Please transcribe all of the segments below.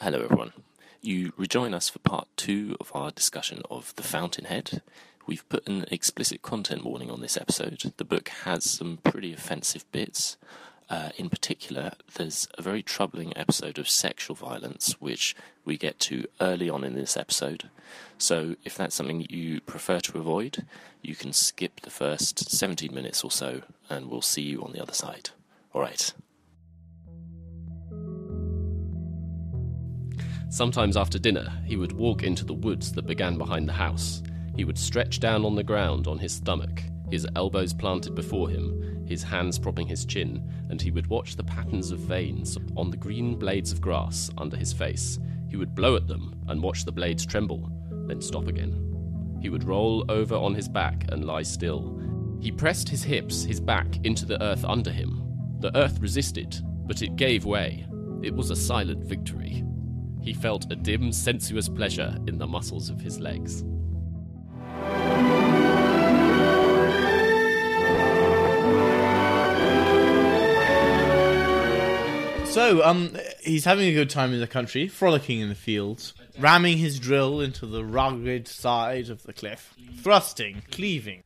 Hello everyone. You rejoin us for part 2 of our discussion of The Fountainhead. We've put an explicit content warning on this episode. The book has some pretty offensive bits. In particular, there's a very troubling episode of sexual violence, which we get to early on in this episode. So if that's something you prefer to avoid, you can skip the first 17 minutes or so, and we'll see you on the other side. Alright. Sometimes after dinner, he would walk into the woods that began behind the house. He would stretch down on the ground on his stomach, his elbows planted before him, his hands propping his chin, and he would watch the patterns of veins on the green blades of grass under his face. He would blow at them and watch the blades tremble, then stop again. He would roll over on his back and lie still. He pressed his hips, his back, into the earth under him. The earth resisted, but it gave way. It was a silent victory. He felt a dim, sensuous pleasure in the muscles of his legs. So, he's having a good time in the country, frolicking in the fields, ramming his drill into the rugged side of the cliff, thrusting, cleaving.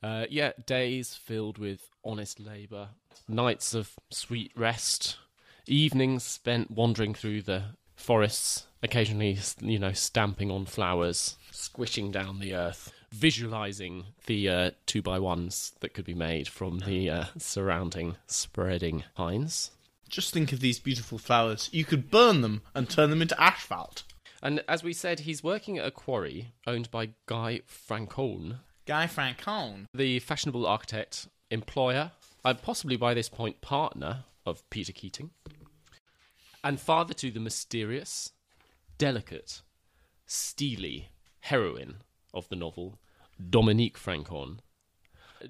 Days filled with honest labour, nights of sweet rest, evenings spent wandering through the forests, occasionally, stamping on flowers, squishing down the earth, visualising the 2x1s that could be made from the surrounding, spreading pines. Just think of these beautiful flowers. You could burn them and turn them into asphalt. And as we said, he's working at a quarry owned by Guy Franchon. Guy Franchon. The fashionable architect, employer, and possibly by this point partner of Peter Keating. And father to the mysterious, delicate, steely heroine of the novel, Dominique Franchon.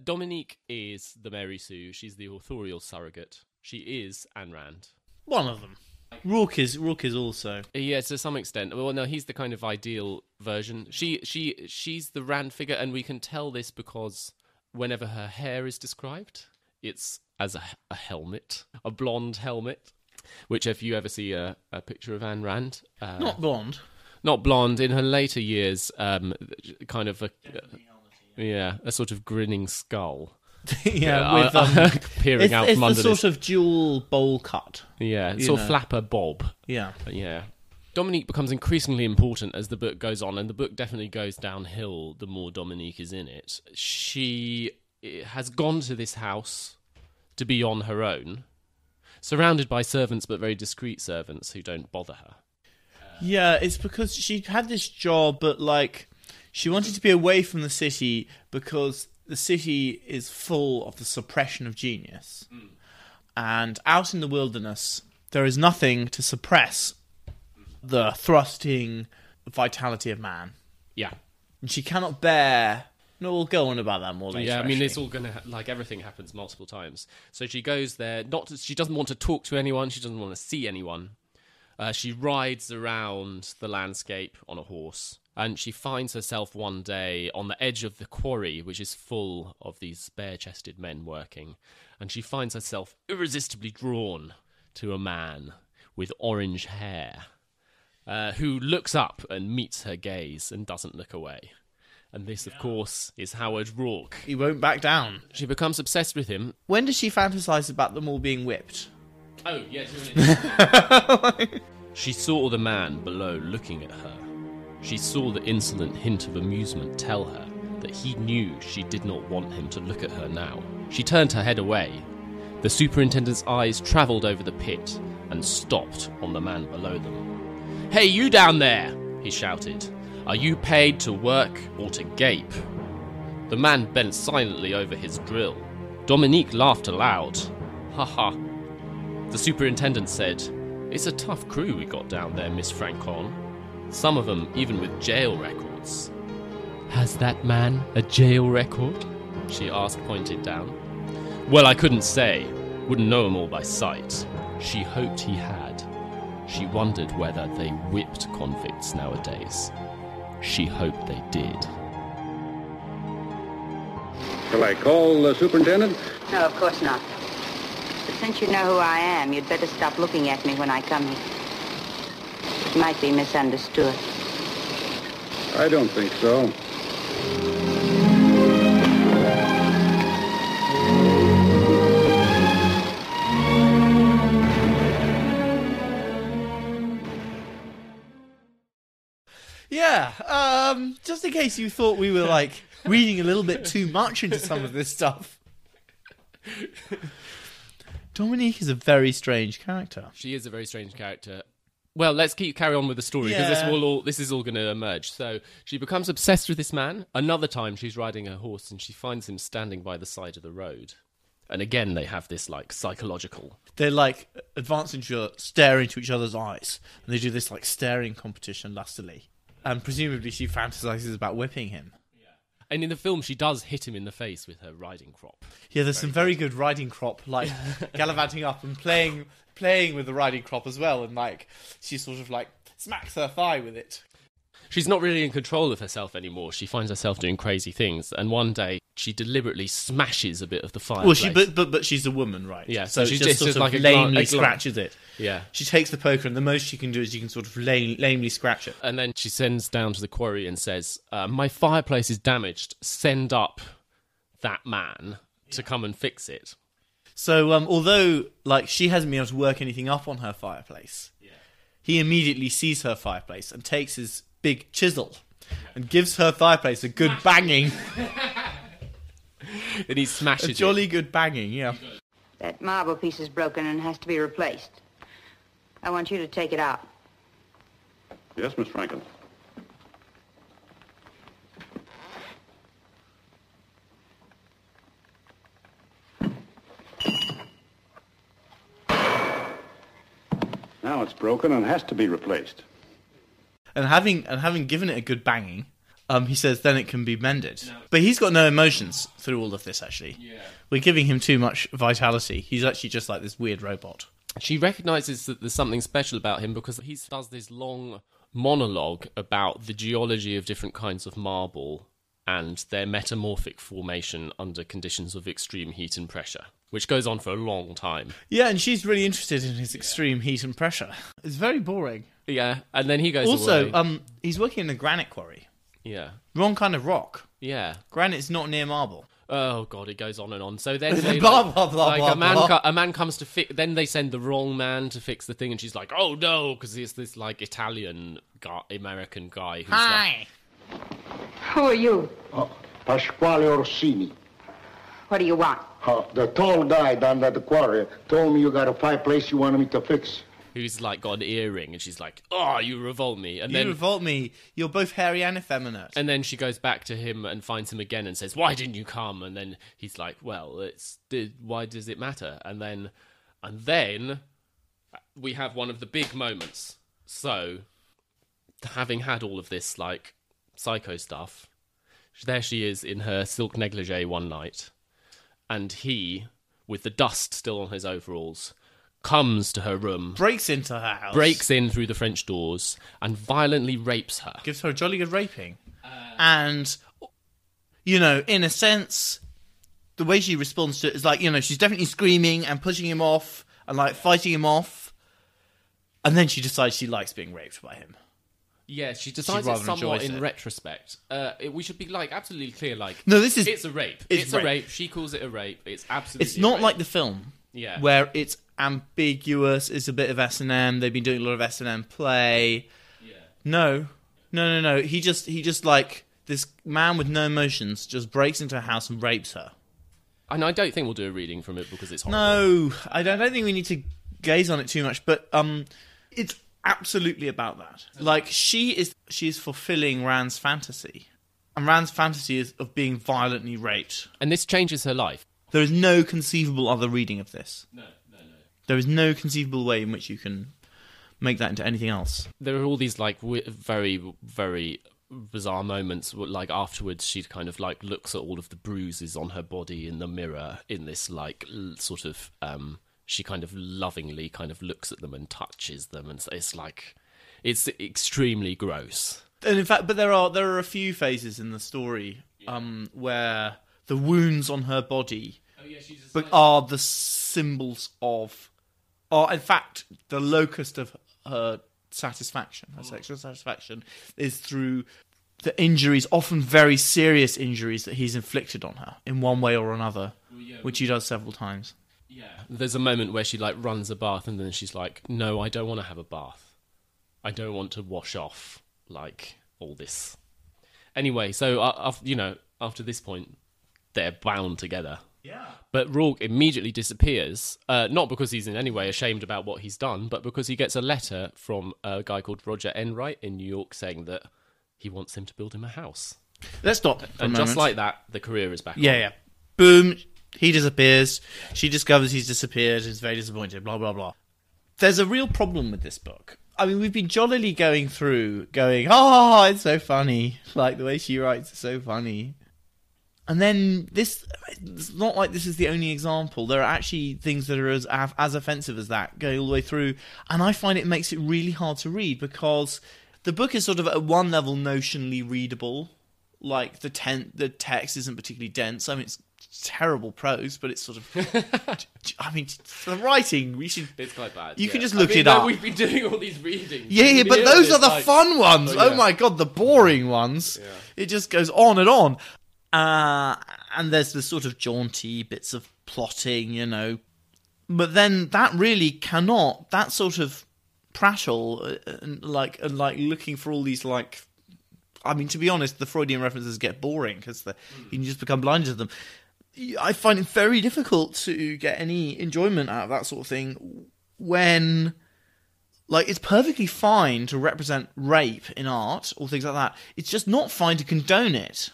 Dominique is the Mary Sue. She's the authorial surrogate. She is Ayn Rand. One of them. Rourke is also. Yeah, to some extent. Well, no, he's the kind of ideal version. She's the Rand figure, and we can tell this because whenever her hair is described, it's as a helmet, a blonde helmet. Which, if you ever see a picture of Ayn Rand... Not blonde. Not blonde. In her later years, kind of a sort of grinning skull. With peering out from under it's the sort of dual bowl cut. Yeah, sort of flapper bob. Yeah. Dominique becomes increasingly important as the book goes on, and the book definitely goes downhill the more Dominique is in it. She has gone to this house to be on her own, surrounded by servants, but very discreet servants who don't bother her. Yeah, it's because she had this job, but, she wanted to be away from the city because the city is full of the suppression of genius. Mm. And out in the wilderness, there is nothing to suppress the thrusting vitality of man. Yeah. And she cannot bear... No, we'll go on about that more later. Yeah, I mean, it's all going to... everything happens multiple times. So she goes there, she doesn't want to talk to anyone, she doesn't want to see anyone. She rides around the landscape on a horse, and she finds herself one day on the edge of the quarry, which is full of these bare-chested men working, and she finds herself irresistibly drawn to a man with orange hair, who looks up and meets her gaze and doesn't look away. And this, of course, is Howard Rourke. He won't back down. She becomes obsessed with him. When does she fantasize about them all being whipped? Oh, yeah, 2 minutes. She saw the man below looking at her. She saw the insolent hint of amusement tell her that he knew she did not want him to look at her now. She turned her head away. The superintendent's eyes travelled over the pit and stopped on the man below them. "Hey, you down there!" he shouted. "Are you paid to work or to gape?" The man bent silently over his drill. Dominique laughed aloud. "Ha ha." The superintendent said, "It's a tough crew we got down there, Miss Franchon. Some of them even with jail records." "Has that man a jail record?" she asked, pointed down. "Well, I couldn't say. Wouldn't know 'em all by sight." She hoped he had. She wondered whether they whipped convicts nowadays. She hoped they did. Shall I call the superintendent? No, of course not. But since you know who I am, you'd better stop looking at me when I come here. might be misunderstood. I don't think so. Yeah, just in case you thought we were, like, reading a little bit too much into some of this stuff. Dominique is a very strange character. She is a very strange character. Well, let's carry on with the story, because this is all going to emerge. So she becomes obsessed with this man. Another time she's riding her horse and she finds him standing by the side of the road. And again, they have this, like, psychological... They're, like, advancing to stare into each other's eyes. And they do this, like, staring competition lustily. And presumably she fantasizes about whipping him. Yeah. And in the film, she does hit him in the face with her riding crop. Yeah, there's some very good riding crop, like, gallivanting up and playing with the riding crop as well. And, like, she sort of, like, smacks her thigh with it. She's not really in control of herself anymore. She finds herself doing crazy things. And one day, she deliberately smashes a bit of the fireplace. Well, but she's a woman, right? Yeah, so she's she just sort just of like a lamely scratches it. Yeah. She takes the poker, and the most she can do is you can sort of lamely scratch it. And then she sends down to the quarry and says, my fireplace is damaged. Send up that man to come and fix it. So, although, like, she hasn't been able to work anything up on her fireplace, he immediately sees her fireplace and takes his big chisel and gives her fireplace a good banging. And he smashes a jolly good banging, yeah. That marble piece is broken and has to be replaced. I want you to take it out. Yes, Miss Franklin. Now it's broken and has to be replaced. And having given it a good banging, he says then it can be mended. No. But he's got no emotions through all of this, actually. Yeah. We're giving him too much vitality. He's actually just like this weird robot. She recognises that there's something special about him because he does this long monologue about the geology of different kinds of marble and their metamorphic formation under conditions of extreme heat and pressure, which goes on for a long time. Yeah, and she's really interested in his extreme heat and pressure. It's very boring. Yeah, and then he goes away. Also, he's working in a granite quarry. Yeah. Wrong kind of rock. Yeah. Granite's not near marble. Oh, God, it goes on and on. So then they, blah, blah, blah, like blah, blah. A man comes to fix... Then they send the wrong man to fix the thing, and she's like, oh, no, because it's this, like, Italian guy, American guy who's Hi. Who are you? Pasquale Orsini. What do you want? The tall guy down at the quarry told me you got a fireplace you wanted me to fix. Who's, like, got an earring, and she's like, oh, you revolt me. And then, revolt me. You're both hairy and effeminate. And then she goes back to him and finds him again and says, why didn't you come? And then he's like, well, why does it matter? And then we have one of the big moments. So, having had all of this, like, psycho stuff, there she is in her silk negligee one night, and he, with the dust still on his overalls, comes to her room, breaks into her house, breaks in through the French doors, and violently rapes her. Gives her a jolly good raping. And, you know, in a sense, the way she responds to it is like, you know, she's definitely screaming and pushing him off and, like, fighting him off. And then she decides she likes being raped by him. Yeah, she decides it somewhat in retrospect. We should be, like, absolutely clear, like... No, this is... It's a rape. It's a rape. She calls it a rape. It's absolutely It's not like the film. Yeah. Where it's ambiguous, it's a bit of S&M, they've been doing a lot of S&M play. Yeah. No. He just like, this man with no emotions just breaks into her house and rapes her. And I don't think we'll do a reading from it because it's horrible. No, I don't think we need to gaze on it too much, but it's absolutely about that. Like, she is fulfilling Rand's fantasy. And Rand's fantasy is of being violently raped. And this changes her life. There is no conceivable other reading of this. No. There is no conceivable way in which you can make that into anything else. There are all these, like, very, very bizarre moments. Like, afterwards, she kind of, like, looks at all of the bruises on her body in the mirror in this, like, sort of... she kind of lovingly kind of looks at them and touches them. And it's, like... It's extremely gross. And in fact, but there are a few phases in the story where the wounds on her body... but are the symbols of... are, in fact, the locus of her satisfaction. Her sexual satisfaction is through the injuries, often very serious injuries, that he's inflicted on her in one way or another, which he does several times. Yeah. There's a moment where she like runs a bath and then she's like, no, I don't want to have a bath. I don't want to wash off like all this. Anyway, so after this point, they're bound together. Yeah. But Rourke immediately disappears, not because he's in any way ashamed about what he's done, but because he gets a letter from a guy called Roger Enright in New York saying that he wants him to build him a house. Let's stop for a And just moment. like that, the career is back on. Yeah. Boom. He disappears. She discovers he's disappeared. Is very disappointed. Blah, blah, blah. There's a real problem with this book. I mean, we've been jollily going, it's so funny. Like, the way she writes is so funny. And then it's not like this is the only example. There are actually things that are as offensive as that going all the way through. And I find it makes it really hard to read because the book is sort of at one level notionally readable. Like, the text isn't particularly dense. I mean, it's terrible prose, but it's sort of... I mean, the writing, It's quite bad. You can just look it up. We've been doing all these readings. Yeah, but those are the fun ones. Oh, yeah. Oh my god, the boring ones. Yeah. It just goes on and on. And there's the sort of jaunty bits of plotting, But then that really cannot... That sort of prattle, and looking for all these, like... I mean, to be honest, the Freudian references get boring because you can just become blind to them. I find it very difficult to get any enjoyment out of that sort of thing when, like, it's perfectly fine to represent rape in art or things like that. It's just not fine to condone it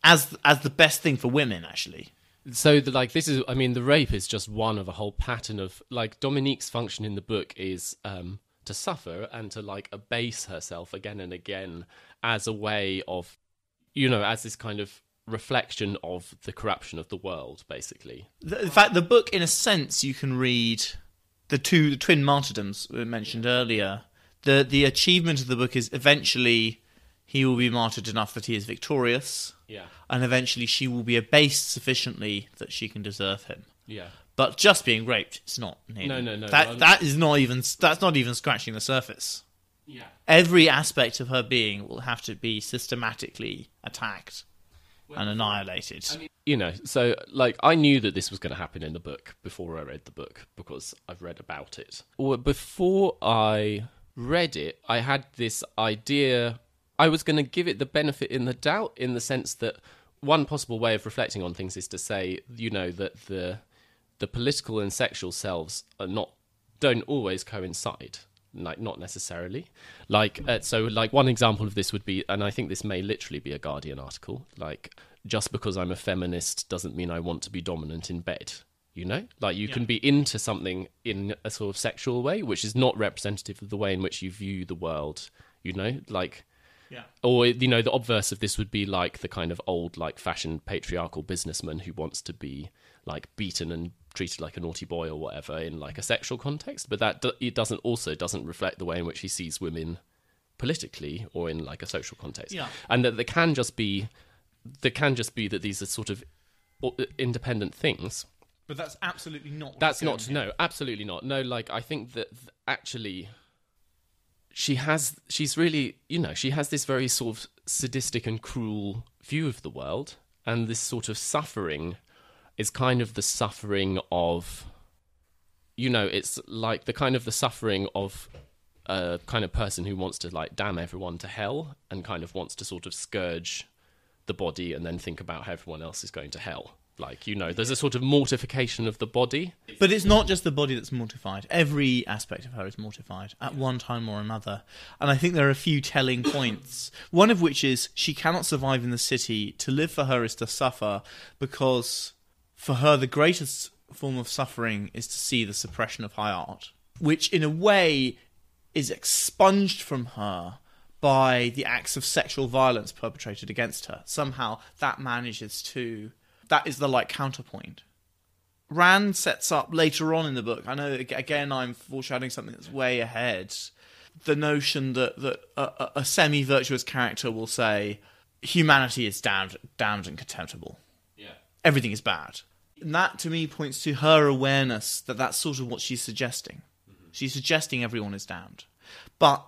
as the best thing for women, actually. So, the rape is just one of a whole pattern of, like, Dominique's function in the book is to suffer and to, like, abase herself again and again as a way of, as this kind of reflection of the corruption of the world, basically. In fact, the book, in a sense, you can read the twin martyrdoms we mentioned earlier. The achievement of the book is eventually he will be martyred enough that he is victorious, and eventually she will be abased sufficiently that she can deserve him. Yeah. But just being raped, it's not. No. That's not even scratching the surface. Yeah. Every aspect of her being will have to be systematically attacked and annihilated. I mean, so, like, I knew that this was going to happen in the book before I read the book because I've read about it. Or before I read it, I had this idea. I was going to give it the benefit in the doubt in the sense that one possible way of reflecting on things is to say, that the political and sexual selves don't always coincide. Like, not necessarily. Like, so, like, one example of this would be, and I think this may literally be a Guardian article, like, just because I'm a feminist doesn't mean I want to be dominant in bed, Like, you can be into something in a sort of sexual way, which is not representative of the way in which you view the world, Like... Yeah. Or, the obverse of this would be like the kind of old, like, fashioned patriarchal businessman who wants to be, like, beaten and treated like a naughty boy or whatever in, like, a sexual context. But that it doesn't reflect the way in which he sees women politically or in, like, a social context. Yeah. And that there can just be that these are sort of independent things. But that's absolutely not. No, absolutely not. No, like, I think that actually... She has this very sort of sadistic and cruel view of the world, and this sort of suffering is kind of the suffering of, it's like the kind of the suffering of a kind of person who wants to, like, damn everyone to hell and kind of wants to sort of scourge the body and then think about how everyone else is going to hell. Like, there's a sort of mortification of the body. But it's not just the body that's mortified. Every aspect of her is mortified at one time or another. And I think there are a few telling points. One of which is she cannot survive in the city. To live for her is to suffer, because for her the greatest form of suffering is to see the suppression of high art, which in a way is expunged from her by the acts of sexual violence perpetrated against her. Somehow that manages to... That is the, like, counterpoint. Rand sets up later on in the book, I know, again, I'm foreshadowing something that's way ahead, the notion that a semi-virtuous character will say, humanity is damned and contemptible. Yeah. Everything is bad. And that, to me, points to her awareness that that's sort of what she's suggesting. Mm-hmm. She's suggesting everyone is damned. But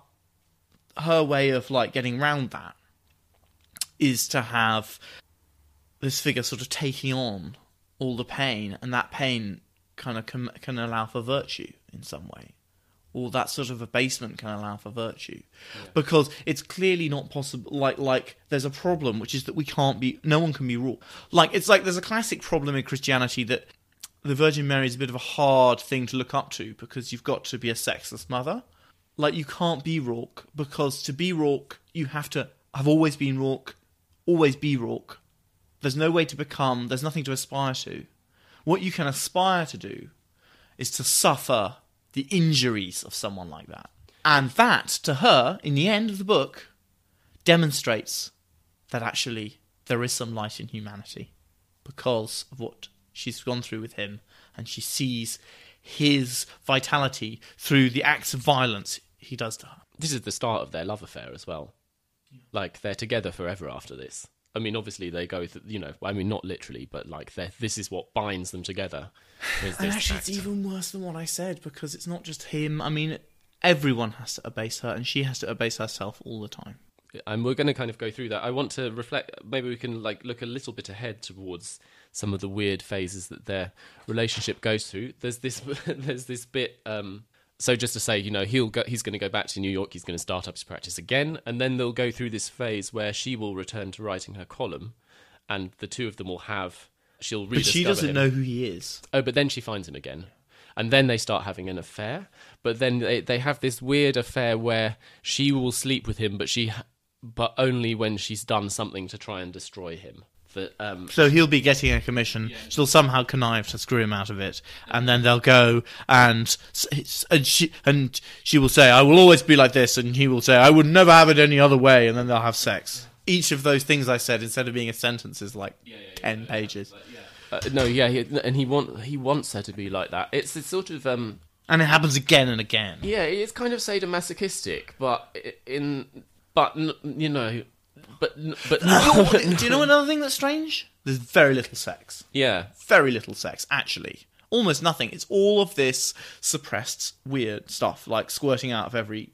her way of like getting around that is to have this figure sort of taking on all the pain, and that pain kind of can allow for virtue in some way. Or that sort of abasement can allow for virtue. Yeah. Because it's clearly not possible, like there's a problem, which is that no one can be Rourke. Like, it's like there's a classic problem in Christianity that the Virgin Mary is a bit of a hard thing to look up to, because you've got to be a sexless mother. Like, you can't be Rourke, because to be Rourke, you have to have always been Rourke, always be Rourke. There's no way to become, there's nothing to aspire to. What you can aspire to do is to suffer the injuries of someone like that. And that, to her, in the end of the book, demonstrates that actually there is some light in humanity because of what she's gone through with him, and she sees his vitality through the acts of violence he does to her. This is the start of their love affair as well. Like, they're together forever after this. I mean, obviously they go, not literally, but like this is what binds them together. And actually, it's even worse than what I said, because it's not just him. I mean, everyone has to abase her, and she has to abase herself all the time. And we're going to kind of go through that. I want to reflect. Maybe we can like look a little bit ahead towards some of the weird phases that their relationship goes through. There's this bit. So just to say, he's going to go back to New York. He's going to start up his practice again, and then they'll go through this phase where she will return to writing her column, and the two of them will have. She'll rediscover But she doesn't him. know who he is. Oh, but then she finds him again, and then they start having an affair. But then they have this weird affair where she will sleep with him, but only when she's done something to try and destroy him. So he'll be getting a commission. Yeah. She'll somehow connive to screw him out of it, and then they'll go and she will say, "I will always be like this," and he will say, "I would never have it any other way," and then they'll have sex. Each of those things I said, instead of being a sentence, is like 10 pages. He wants her to be like that. It's sort of and it happens again and again. Yeah, it's kind of sadomasochistic, but But do you know another thing that's strange? There's very little sex. Yeah. Very little sex, actually. Almost nothing. It's all of this suppressed, weird stuff, like squirting out of every,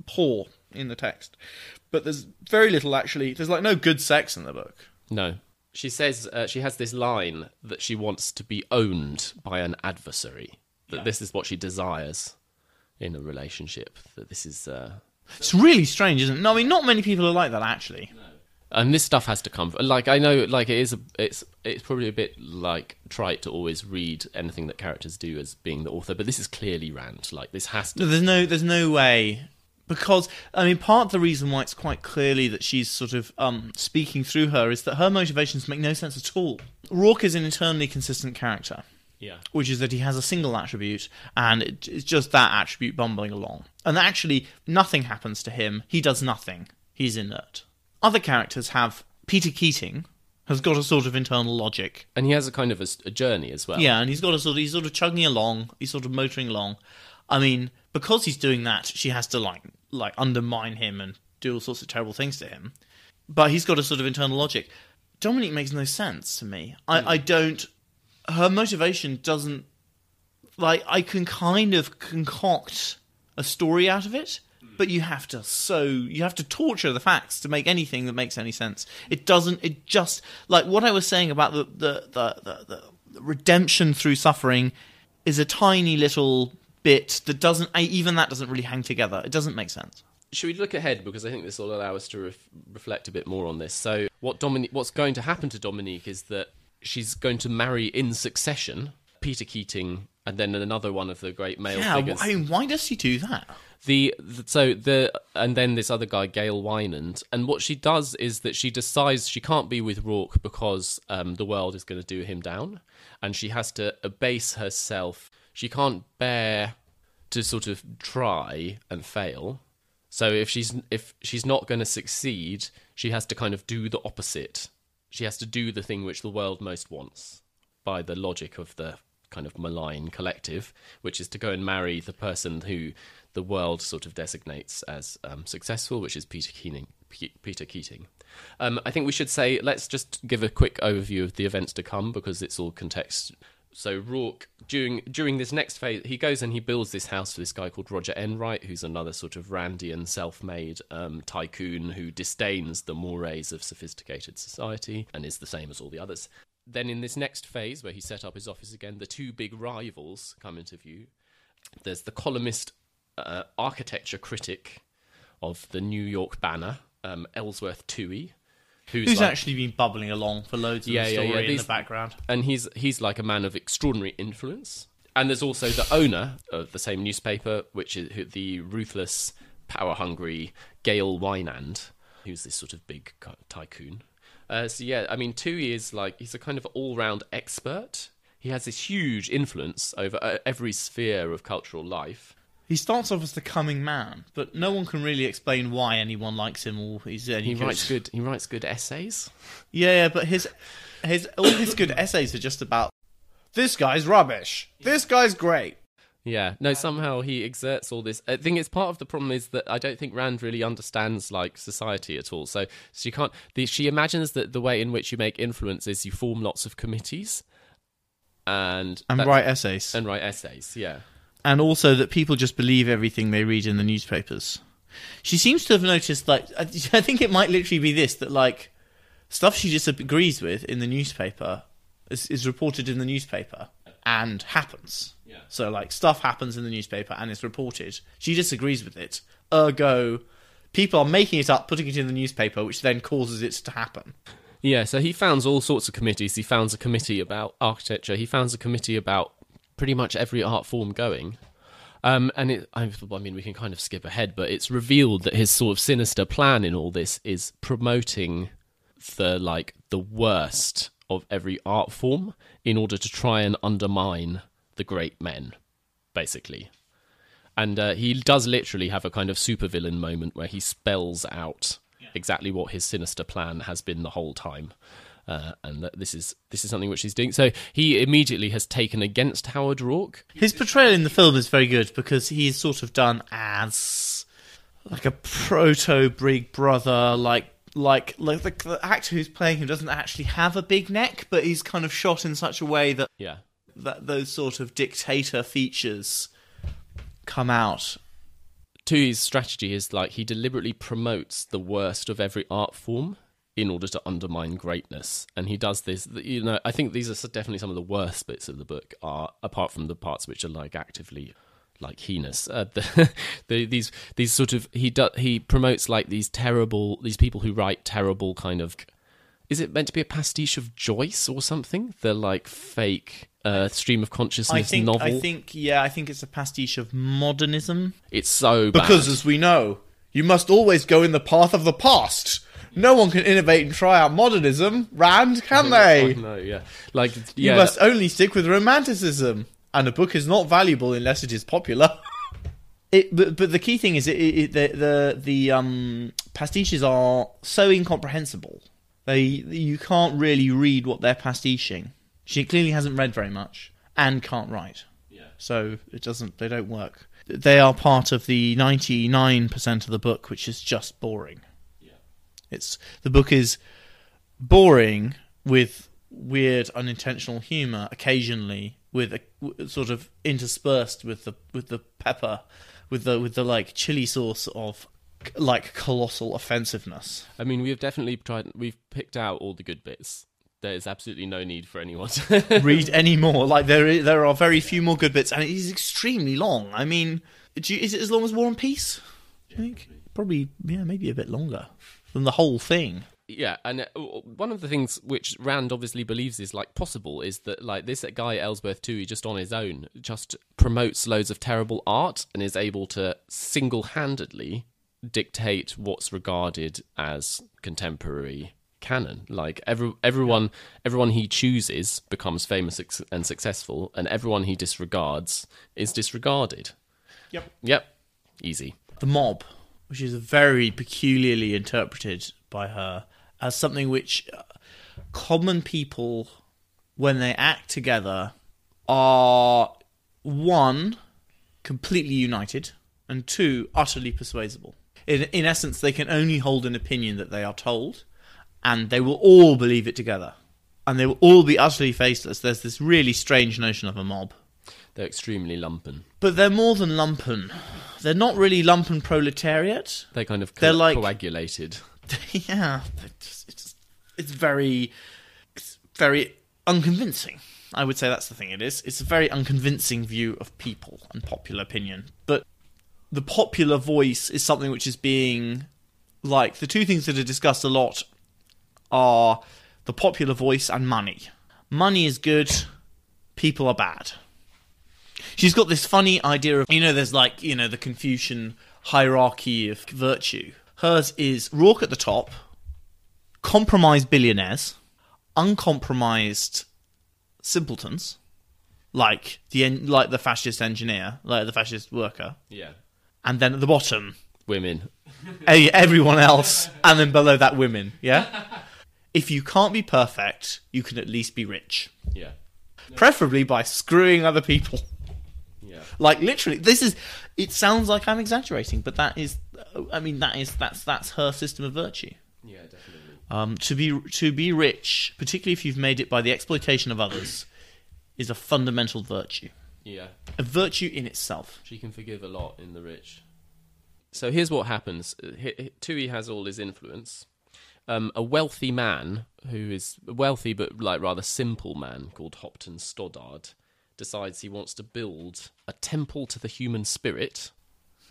pore in the text. But there's very little, actually. There's, no good sex in the book. No. She says, she has this line that she wants to be owned by an adversary. That this is what she desires in a relationship. That this is... It's really strange, isn't it? No, I mean, not many people are like that, actually. No. And this stuff has to come... I know, it's probably a bit, trite to always read anything that characters do as being the author, but this is clearly Rand. This has to... No, there's no way. Because, I mean, part of the reason why it's quite clearly that she's sort of speaking through her is that her motivations make no sense at all. Rourke is an eternally consistent character. Yeah. Which is that he has a single attribute, and it's just that attribute bumbling along. And actually, nothing happens to him. He does nothing. He's inert. Other characters have... Peter Keating has got a sort of internal logic. And he has a kind of a journey as well. Yeah, and he's sort of chugging along. He's sort of motoring along. I mean, because he's doing that, she has to, undermine him and do all sorts of terrible things to him. But he's got a sort of internal logic. Dominique makes no sense to me. I don't... Her motivation doesn't... I can kind of concoct a story out of it, but you have to torture the facts to make anything that makes any sense. It just... what I was saying about the redemption through suffering is a tiny little bit that doesn't... Even that doesn't really hang together. It doesn't make sense. Should we look ahead? Because I think this will allow us to reflect a bit more on this. So what's going to happen to Dominique is that she's going to marry in succession Peter Keating and then another one of the great male figures. I mean, why does she do that? And then this other guy, Gail Wynand, and what she does is that she decides she can't be with Rourke because the world is going to do him down, and she has to abase herself. She can't bear to sort of try and fail. So if she's not going to succeed, she has to kind of do the opposite. She has to do the thing which the world most wants, by the logic of the kind of malign collective, which is to go and marry the person who the world sort of designates as successful, which is Peter Keating. I think we should say, let's just give a quick overview of the events to come, because it's all context So Rourke, during this next phase, he goes and he builds this house for this guy called Roger Enright, who's another sort of Randian self-made tycoon who disdains the mores of sophisticated society and is the same as all the others. Then in this next phase, where he set up his office again, the two big rivals come into view. There's the columnist, architecture critic of the New York Banner, Ellsworth Toohey, who's like, actually been bubbling along for loads of the story in the background. And he's like a man of extraordinary influence. And there's also the owner of the same newspaper, which is the ruthless, power-hungry Gail Wynand, who's this sort of big tycoon. Toohey is like, he's a kind of all-round expert. He has this huge influence over every sphere of cultural life. He starts off as the coming man, but no one can really explain why anyone likes him or he's any good. He writes good essays. Yeah, but all his good essays are just about this guy's rubbish. This guy's great. Yeah, no, somehow he exerts all this. I think it's part of the problem is that I don't think Rand really understands like society at all. So she can't. She imagines that the way in which you make influence is you form lots of committees and write essays. And write essays, yeah. And also that people just believe everything they read in the newspapers. She seems to have noticed, like, I think it might literally be this, that, like, stuff she disagrees with in the newspaper is reported in the newspaper and happens. Yeah. So, like, stuff happens in the newspaper and is reported. She disagrees with it. Ergo, people are making it up, putting it in the newspaper, which then causes it to happen. Yeah, so he founds all sorts of committees. He founds a committee about architecture. He founds a committee about pretty much every art form going. We can kind of skip ahead, but it's revealed that his sort of sinister plan in all this is promoting the worst of every art form in order to try and undermine the great men, basically. And he does literally have a kind of supervillain moment where he spells out exactly what his sinister plan has been the whole time. And that this is something which he's doing. So he immediately has taken against Howard Rourke. His portrayal in the film is very good because he's sort of done as like a proto Big Brother, like the actor who's playing him doesn't actually have a big neck, but he's kind of shot in such a way that that those sort of dictator features come out. Toohey's strategy is like he deliberately promotes the worst of every art form in order to undermine greatness. And he does this, I think these are definitely some of the worst bits of the book, apart from the parts which are like actively like heinous. These sort of, he promotes like these people who write terrible kind of, is it meant to be a pastiche of Joyce or something? The like fake stream of consciousness novel? I think it's a pastiche of modernism. It's so bad. Because as we know, you must always go in the path of the past. No one can innovate and try out modernism, Rand, can they? No, yeah. You must only stick with romanticism, and a book is not valuable unless it is popular. But the key thing is the pastiches are so incomprehensible. You can't really read what they're pastiching. She clearly hasn't read very much and can't write. Yeah. So they don't work. They are part of the 99% of the book, which is just boring. The book is boring with weird, unintentional humour, occasionally with a sort of interspersed with the pepper, with the like chili sauce of like colossal offensiveness. I mean, we've picked out all the good bits. There is absolutely no need for anyone to read any more. Like there are very few more good bits, and it is extremely long. I mean, is it as long as War and Peace? Do you think? Probably, yeah, maybe a bit longer than the whole thing. Yeah, and one of the things which Rand obviously believes is like possible is that like this guy Ellsworth Toohey just on his own just promotes loads of terrible art and is able to single-handedly dictate what's regarded as contemporary canon. Like everyone he chooses becomes famous and successful, and everyone he disregards is disregarded. Yep. Easy. The Mob, which is very peculiarly interpreted by her as something which common people, when they act together, are, one, completely united, and two, utterly persuasible. In essence, they can only hold an opinion that they are told, and they will all believe it together. and they will all be utterly faceless. There's this really strange notion of a mob. They're extremely lumpen. But they're more than lumpen. They're not really lumpen proletariat. They're kind of They're like- coagulated. Yeah, it's very unconvincing. I would say that's the thing it is. It's a very unconvincing view of people and popular opinion. But the popular voice is something which is being... Like, the two things that are discussed a lot are the popular voice and money. Money is good, people are bad. She's got this funny idea of, there's like, the Confucian hierarchy of virtue. Hers is Rourke at the top, compromised billionaires, uncompromised simpletons, like the fascist engineer, like the fascist worker. Yeah. And then at the bottom, Women. everyone else, and then below that, women. Yeah. If you can't be perfect, you can at least be rich, Yeah. preferably by screwing other people. Yeah. Like literally, it sounds like I'm exaggerating, but that's her system of virtue. Yeah, definitely. To be rich, particularly if you've made it by the exploitation of others, is a fundamental virtue. Yeah. A virtue in itself. She can forgive a lot in The Rich. So here's what happens. Tui has all his influence. A wealthy man, who is wealthy but like rather simple man called Hopton Stoddard, decides he wants to build a temple to the human spirit.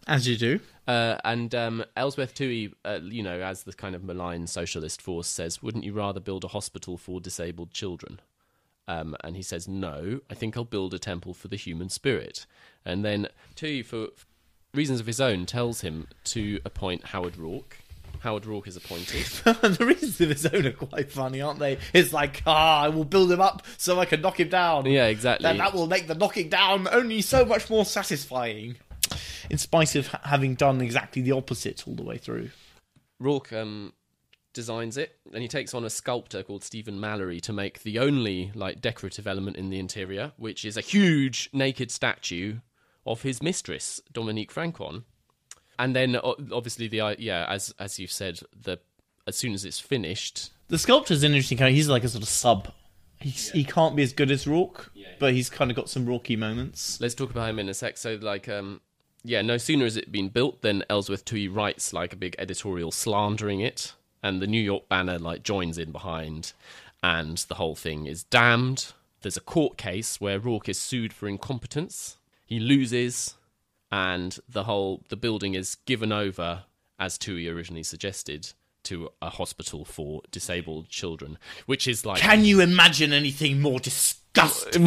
As you do. And Ellsworth Toohey, as the kind of malign socialist force, says, wouldn't you rather build a hospital for disabled children? And he says, no, I think I'll build a temple for the human spirit. And then Toohey, for reasons of his own, tells him to appoint Howard Rourke. Howard Rourke is appointed. The reasons of his own are quite funny, aren't they? It's like, I will build him up so I can knock him down. Yeah, exactly. Then that will make the knocking down only so much more satisfying. In spite of having done exactly the opposite all the way through. Rourke designs it, and he takes on a sculptor called Stephen Mallory to make the only decorative element in the interior, which is a huge naked statue of his mistress, Dominique Franquin. And then, obviously, as you've said, as soon as it's finished... The sculptor's an interesting character. He's like a sort of sub. He can't be as good as Rourke, but he's kind of got some Rourke-y moments. Let's talk about him in a sec. So, no sooner has it been built than Ellsworth Toohey writes a big editorial slandering it, and the New York Banner joins in behind, and the whole thing is damned. There's a court case where Rourke is sued for incompetence. He loses, and the building is given over, as Toohey originally suggested, to a hospital for disabled children, which is Can you imagine anything more disgusting?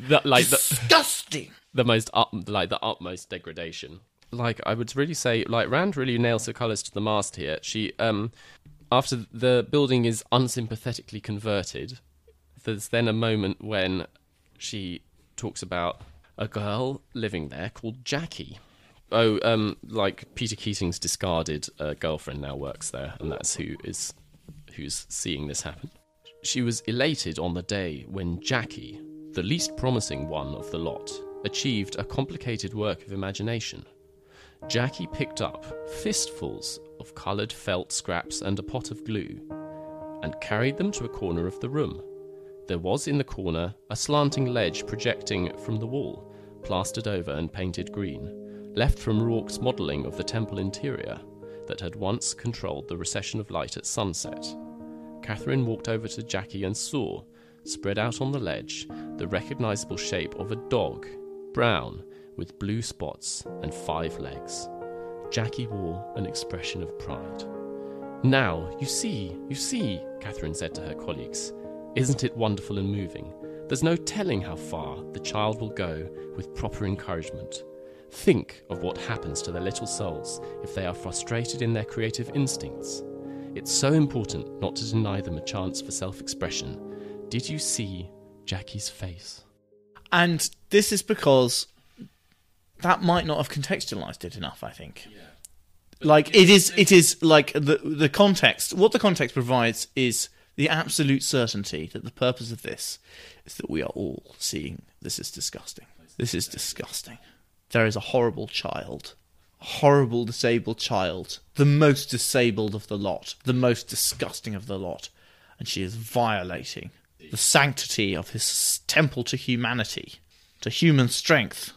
Disgusting! The utmost degradation. I would really say, Rand really nails her colours to the mast here. She, after the building is unsympathetically converted, there's then a moment when she talks about a girl living there called Jackie. Peter Keating's discarded girlfriend now works there, and that's who's seeing this happen. She was elated on the day when Jackie, the least promising one of the lot, achieved a complicated work of imagination. Jackie picked up fistfuls of coloured felt scraps and a pot of glue, and carried them to a corner of the room. There was in the corner a slanting ledge projecting from the wall, plastered over and painted green, left from Rourke's modelling of the temple interior that had once controlled the recession of light at sunset. Catherine walked over to Jackie and saw, spread out on the ledge, the recognisable shape of a dog, brown, with blue spots and 5 legs. Jackie wore an expression of pride. Now, you see, Catherine said to her colleagues. Isn't it wonderful and moving? There's no telling how far the child will go with proper encouragement. Think of what happens to their little souls if they are frustrated in their creative instincts. It's so important not to deny them a chance for self-expression. Did you see Jackie's face? And this is because that might not have contextualized it enough, I think. Yeah. It is like the context. What the context provides is the absolute certainty that the purpose of this is that we are all seeing this is disgusting. This is disgusting. There is a horrible child, a horrible disabled child, the most disabled of the lot, the most disgusting of the lot, and she is violating the sanctity of his temple to humanity, to human strength,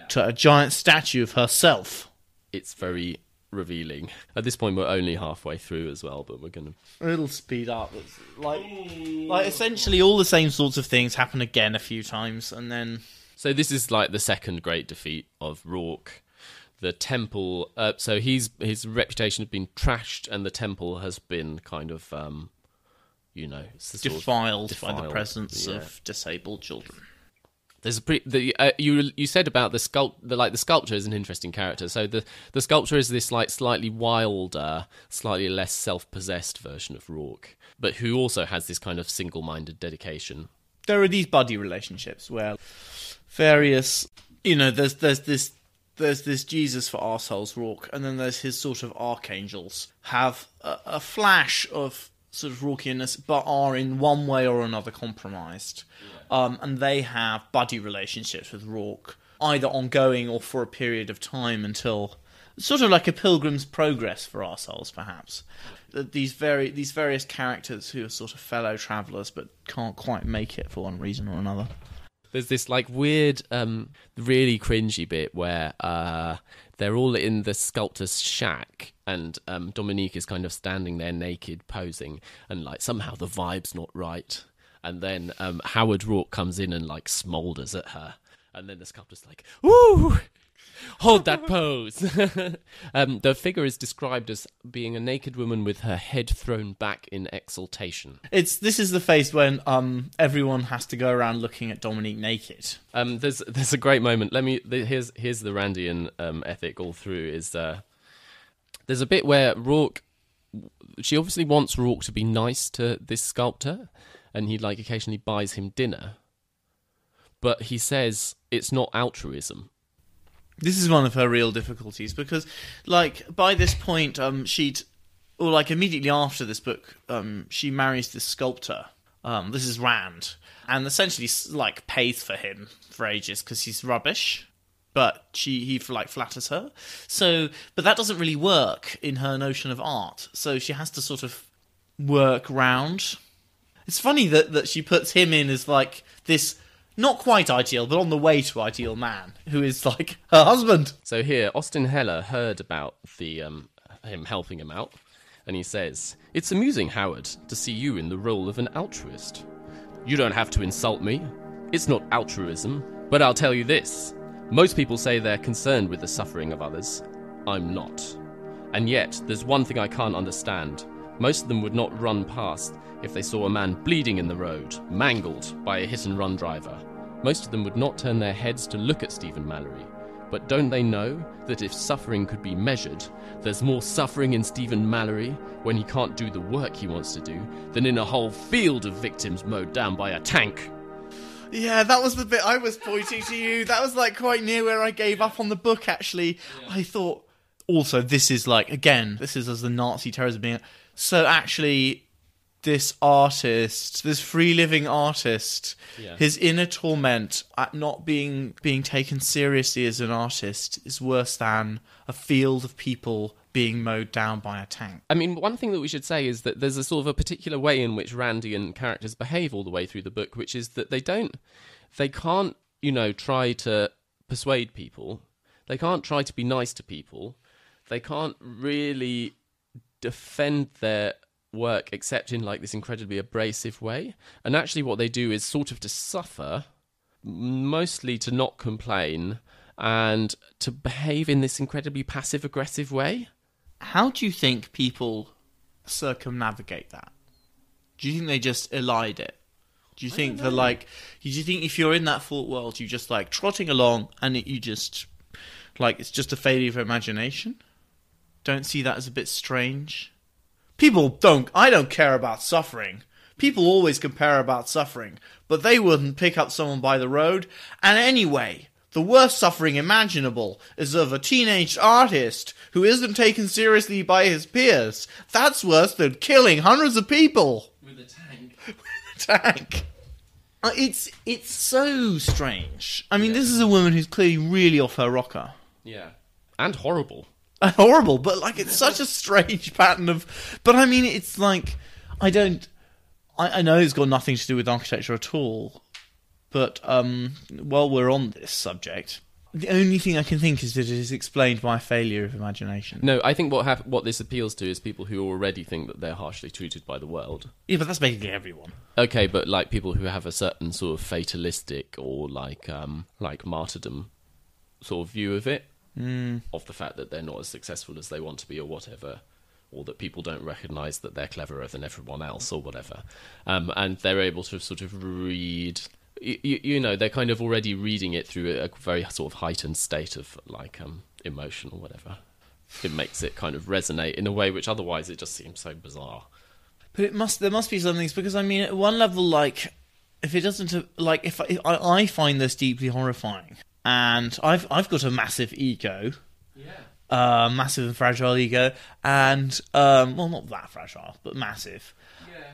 to a giant statue of herself. It's very revealing. At this point, we're only halfway through as well, but we're going to... It'll speed up. It's like essentially all the same sorts of things happen again a few times, and then... So this is like the second great defeat of Rourke. The temple... so his reputation has been trashed, and the temple has been kind of, defiled by the presence of disabled children. There's you said about the sculptor is an interesting character. So the sculptor is this like slightly wilder, slightly less self-possessed version of Rourke, but who also has this kind of single-minded dedication. There are these buddy relationships where various, there's this Jesus for arseholes Rourke, and then there's his sort of archangels have a flash of sort of Rourkeanness, but are in one way or another compromised. And they have buddy relationships with Rourke, either ongoing or for a period of time until... Sort of like a Pilgrim's Progress for arseholes, perhaps. These various characters who are sort of fellow travellers but can't quite make it for one reason or another. There's this like weird, really cringy bit where they're all in the sculptor's shack, and Dominique is kind of standing there naked, posing, and like somehow the vibe's not right. And then Howard Rourke comes in and like smoulders at her, and then the sculptor's like, "Woo! Hold that pose." The figure is described as being a naked woman with her head thrown back in exultation. This is the phase when everyone has to go around looking at Dominique naked. There's a great moment. Here's the Randian ethic all through. Is there's a bit where Rourke, she obviously wants Rourke to be nice to this sculptor, and he like occasionally buys him dinner, but he says it's not altruism. This is one of her real difficulties, because, like, by this point, immediately after this book, she marries this sculptor. This is Rand, and essentially, like, pays for him for ages because he's rubbish. But he flatters her. So, but that doesn't really work in her notion of art. So she has to sort of work round. It's funny that she puts him in as like this. Not quite ideal, but on the way to ideal man, who is like her husband. So here, Austin Heller heard about him helping him out, and he says, "It's amusing, Howard, to see you in the role of an altruist. You don't have to insult me. It's not altruism, but I'll tell you this. Most people say they're concerned with the suffering of others. I'm not. And yet, there's one thing I can't understand. Most of them would not run past if they saw a man bleeding in the road, mangled by a hit-and-run driver. Most of them would not turn their heads to look at Stephen Mallory. But don't they know that if suffering could be measured, there's more suffering in Stephen Mallory when he can't do the work he wants to do than in a whole field of victims mowed down by a tank?" Yeah, that was the bit I was pointing to you. That was like quite near where I gave up on the book, actually. Yeah. I thought, also, this is like, again, this is as the Nazi terrorism being... So actually... This artist, this free-living artist, his inner torment at not being taken seriously as an artist is worse than a field of people being mowed down by a tank. I mean, one thing that we should say is that there's a sort of a particular way in which Randian characters behave all the way through the book, which is that they can't, try to persuade people. They can't try to be nice to people. They can't really defend their work except in like this incredibly abrasive way, and actually what they do is sort of to suffer, mostly to not complain, and to behave in this incredibly passive-aggressive way. How do you think people circumnavigate that? Do you think they just elide it? Do you think that do you think if you're in that thought world, you just like trotting along and you just like it's just a failure of imagination? Don't see that as a bit strange? I don't care about suffering. People always compare about suffering, but they wouldn't pick up someone by the road. And anyway, the worst suffering imaginable is of a teenage artist who isn't taken seriously by his peers. That's worse than killing hundreds of people. With a tank. With a tank. It's so strange. I mean, this is a woman who's clearly really off her rocker. Yeah. And horrible. Horrible, but like it's such a strange pattern of. But I mean, it's like I I know it's got nothing to do with architecture at all, but while we're on this subject, the only thing I can think is that it is explained by a failure of imagination. No, I think what this appeals to is people who already think that they're harshly treated by the world. Yeah, but that's basically everyone. Okay, but like people who have a certain sort of fatalistic or like martyrdom sort of view of it, of the fact that they're not as successful as they want to be or whatever, or that people don't recognise that they're cleverer than everyone else or whatever, and they're able to sort of read. You know, they're kind of already reading it through a very sort of heightened state of like emotion or whatever. It makes it kind of resonate in a way which otherwise it just seems so bizarre. But there must be something, because I mean, at one level, like, if it doesn't, like, if I find this deeply horrifying, and I've got a massive ego, massive and fragile ego, and well, not that fragile, but massive.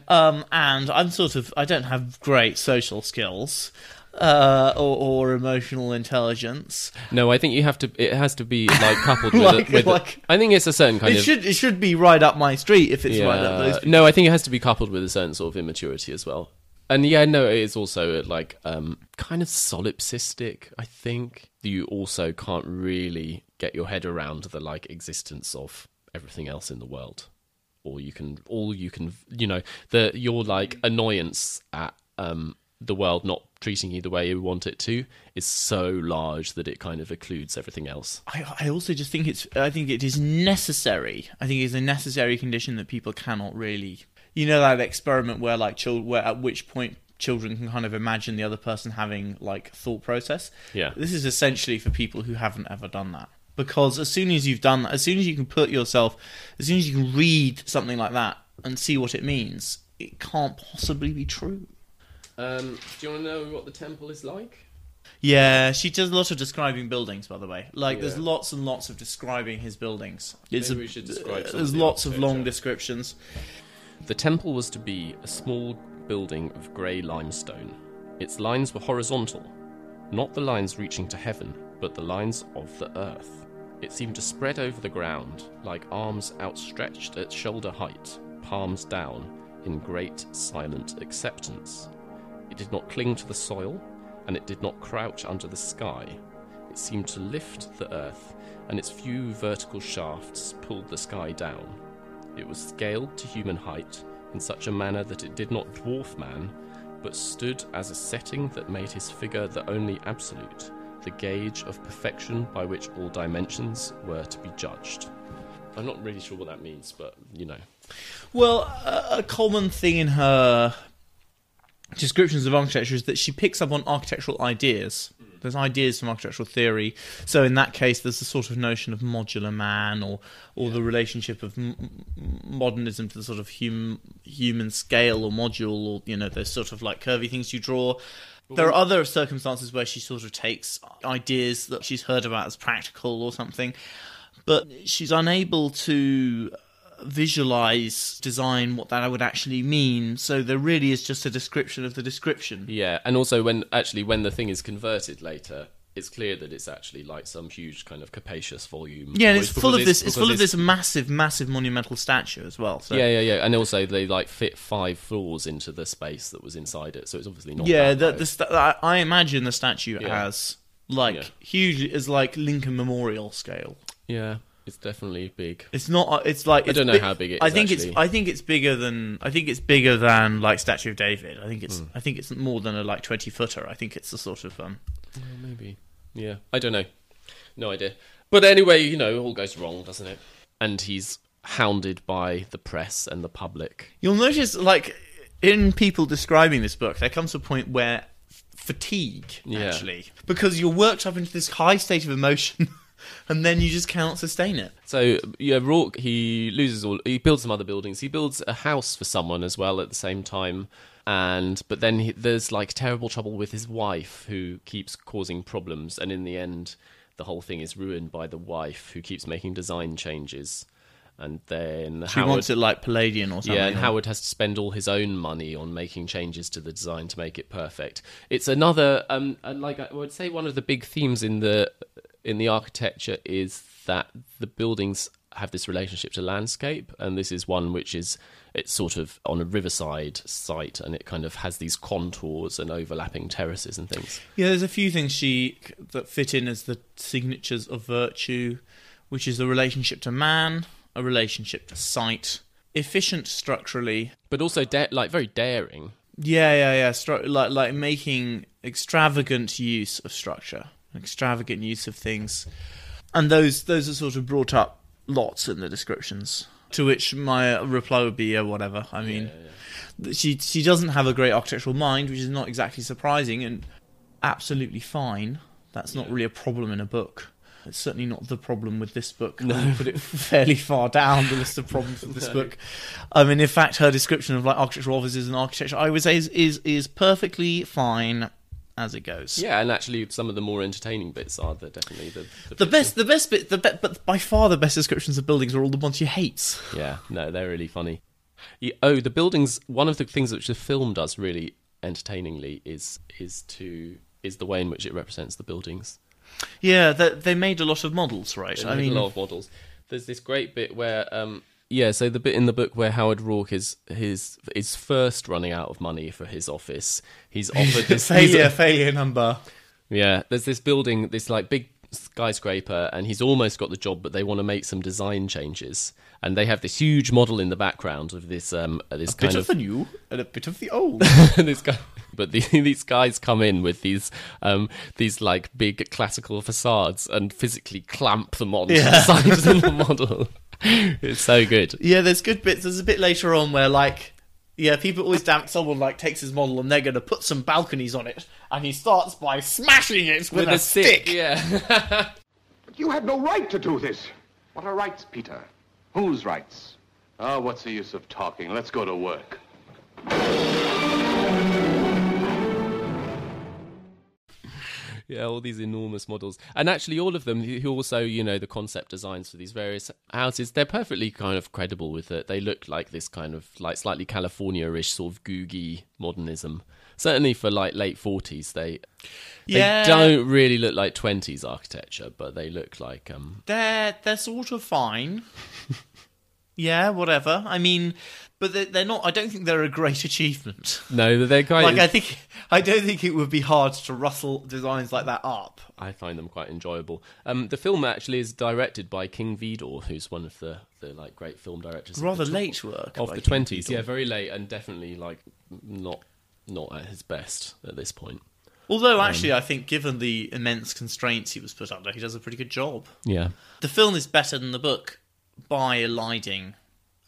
And I don't have great social skills or emotional intelligence. No, I think it has to be like coupled with I think it's a certain kind of... It should be right up my street if it's right up those people. No, I think it has to be coupled with a certain sort of immaturity as well. And yeah, no, it is also like kind of solipsistic, I think. You also can't really get your head around the like existence of everything else in the world. Or you can, you know, your like annoyance at the world not treating you the way you want it to is so large that it kind of occludes everything else. I also just think it is necessary. I think it's a necessary condition that people cannot really, you know, that experiment where like where at which point children can kind of imagine the other person having like thought process. Yeah, this is essentially for people who haven't ever done that. Because as soon as you've done that, as soon as you can as soon as you can read something like that and see what it means, it can't possibly be true. Do you want to know what the temple is like? Yeah, she does a lot of describing buildings, by the way. Like, there's lots and lots of describing his buildings. Maybe we should describe some. There's lots of long descriptions. The temple was to be a small building of grey limestone. Its lines were horizontal, not the lines reaching to heaven, but the lines of the earth. It seemed to spread over the ground like arms outstretched at shoulder height, palms down, in great silent acceptance. It did not cling to the soil, and it did not crouch under the sky. It seemed to lift the earth, and its few vertical shafts pulled the sky down. It was scaled to human height in such a manner that it did not dwarf man, but stood as a setting that made his figure the only absolute, the gauge of perfection by which all dimensions were to be judged. I'm not really sure what that means, but, you know. Well, a common thing in her descriptions of architecture is that she picks up on architectural ideas. There's ideas from architectural theory. So in that case, there's the sort of notion of modular man or the relationship of modernism to the sort of human scale or module, or, you know, those sort of like curvy things you draw. There are other circumstances where she sort of takes ideas that she's heard about as practical or something, but she's unable to visualize, design what that would actually mean. So there really is just a description of the description. Yeah, and also when the thing is converted later, it's clear that it's actually like some huge kind of capacious volume. Yeah, and it's full of this massive monumental statue as well. So. Yeah, and also they like fit 5 floors into the space that was inside it, so it's obviously not. Yeah, I imagine the statue as like huge, as like Lincoln Memorial scale. Yeah, it's definitely big. It's not. It's like I don't know how big it is. I think it's bigger than like Statue of David. I think it's more than a like 20-footer. I think it's a sort of maybe. Yeah, I don't know. No idea. But anyway, you know, it all goes wrong, doesn't it? And he's hounded by the press and the public. You'll notice, like, in people describing this book, there comes a point where fatigue, actually. Because you're worked up into this high state of emotion, and then you just cannot sustain it. So, yeah, Rourke, he builds some other buildings. He builds a house for someone as well at the same time. But then there's like terrible trouble with his wife, who keeps causing problems, and in the end the whole thing is ruined by the wife, who keeps making design changes. And then she wants it like Palladian or something. Yeah, and Howard has to spend all his own money on making changes to the design to make it perfect. It's another like I would say one of the big themes in the architecture is that the buildings have this relationship to landscape, and this is one which is, it's sort of on a riverside site, and it kind of has these contours and overlapping terraces and things. Yeah, there's a few things that fit in as the signatures of virtue, which is a relationship to man, a relationship to site, efficient structurally, but also very daring. Yeah. Like making extravagant use of structure, extravagant use of things, and those are sort of brought up lots in the descriptions. To which my reply would be, whatever. I mean, she doesn't have a great architectural mind, which is not exactly surprising, and absolutely fine. That's not really a problem in a book. It's certainly not the problem with this book. No. I put it fairly far down the list of problems with this book. I mean, in fact, her description of like architectural offices and architecture, I would say, is perfectly fine as it goes. Yeah, and actually, some of the more entertaining bits are definitely the best bit. But by far the best descriptions of buildings are all the ones she hates. Yeah, no, they're really funny. The buildings. One of the things which the film does really entertainingly is the way in which it represents the buildings. Yeah, they made a lot of models, right? A lot of models. There's this great bit where, so the bit in the book where Howard Rourke is first running out of money for his office. He's offered this failure number. Yeah, there's this building, this like big skyscraper, and he's almost got the job, but they want to make some design changes, and they have this huge model in the background of this bit of the new and a bit of the old. This guy. But these guys come in with these like big classical facades and physically clamp them onto the sides of the model. It's so good. Yeah, there's good bits. There's a bit later on where people always damn someone takes his model and they're going to put some balconies on it, and he starts by smashing it with a stick. Yeah. But you had no right to do this. What are rights, Peter? Whose rights? Oh, what's the use of talking? Let's go to work. Yeah, all these enormous models. And actually all of them, who also, the concept designs for these various houses, they're perfectly kind of credible with it. They look like this kind of like slightly California-ish sort of googie modernism. Certainly for like late 40s, they don't really look like 20s architecture, but they look like... They're sort of fine. Yeah, whatever. I mean... But they're not. I don't think they're a great achievement. No, they're quite. I don't think it would be hard to rustle designs like that up. I find them quite enjoyable. The film actually is directed by King Vidor, who's one of the like great film directors. Rather late work of the 20s. Yeah, very late, and definitely like not at his best at this point. Although actually, I think given the immense constraints he was put under, he does a pretty good job. Yeah, the film is better than the book by eliding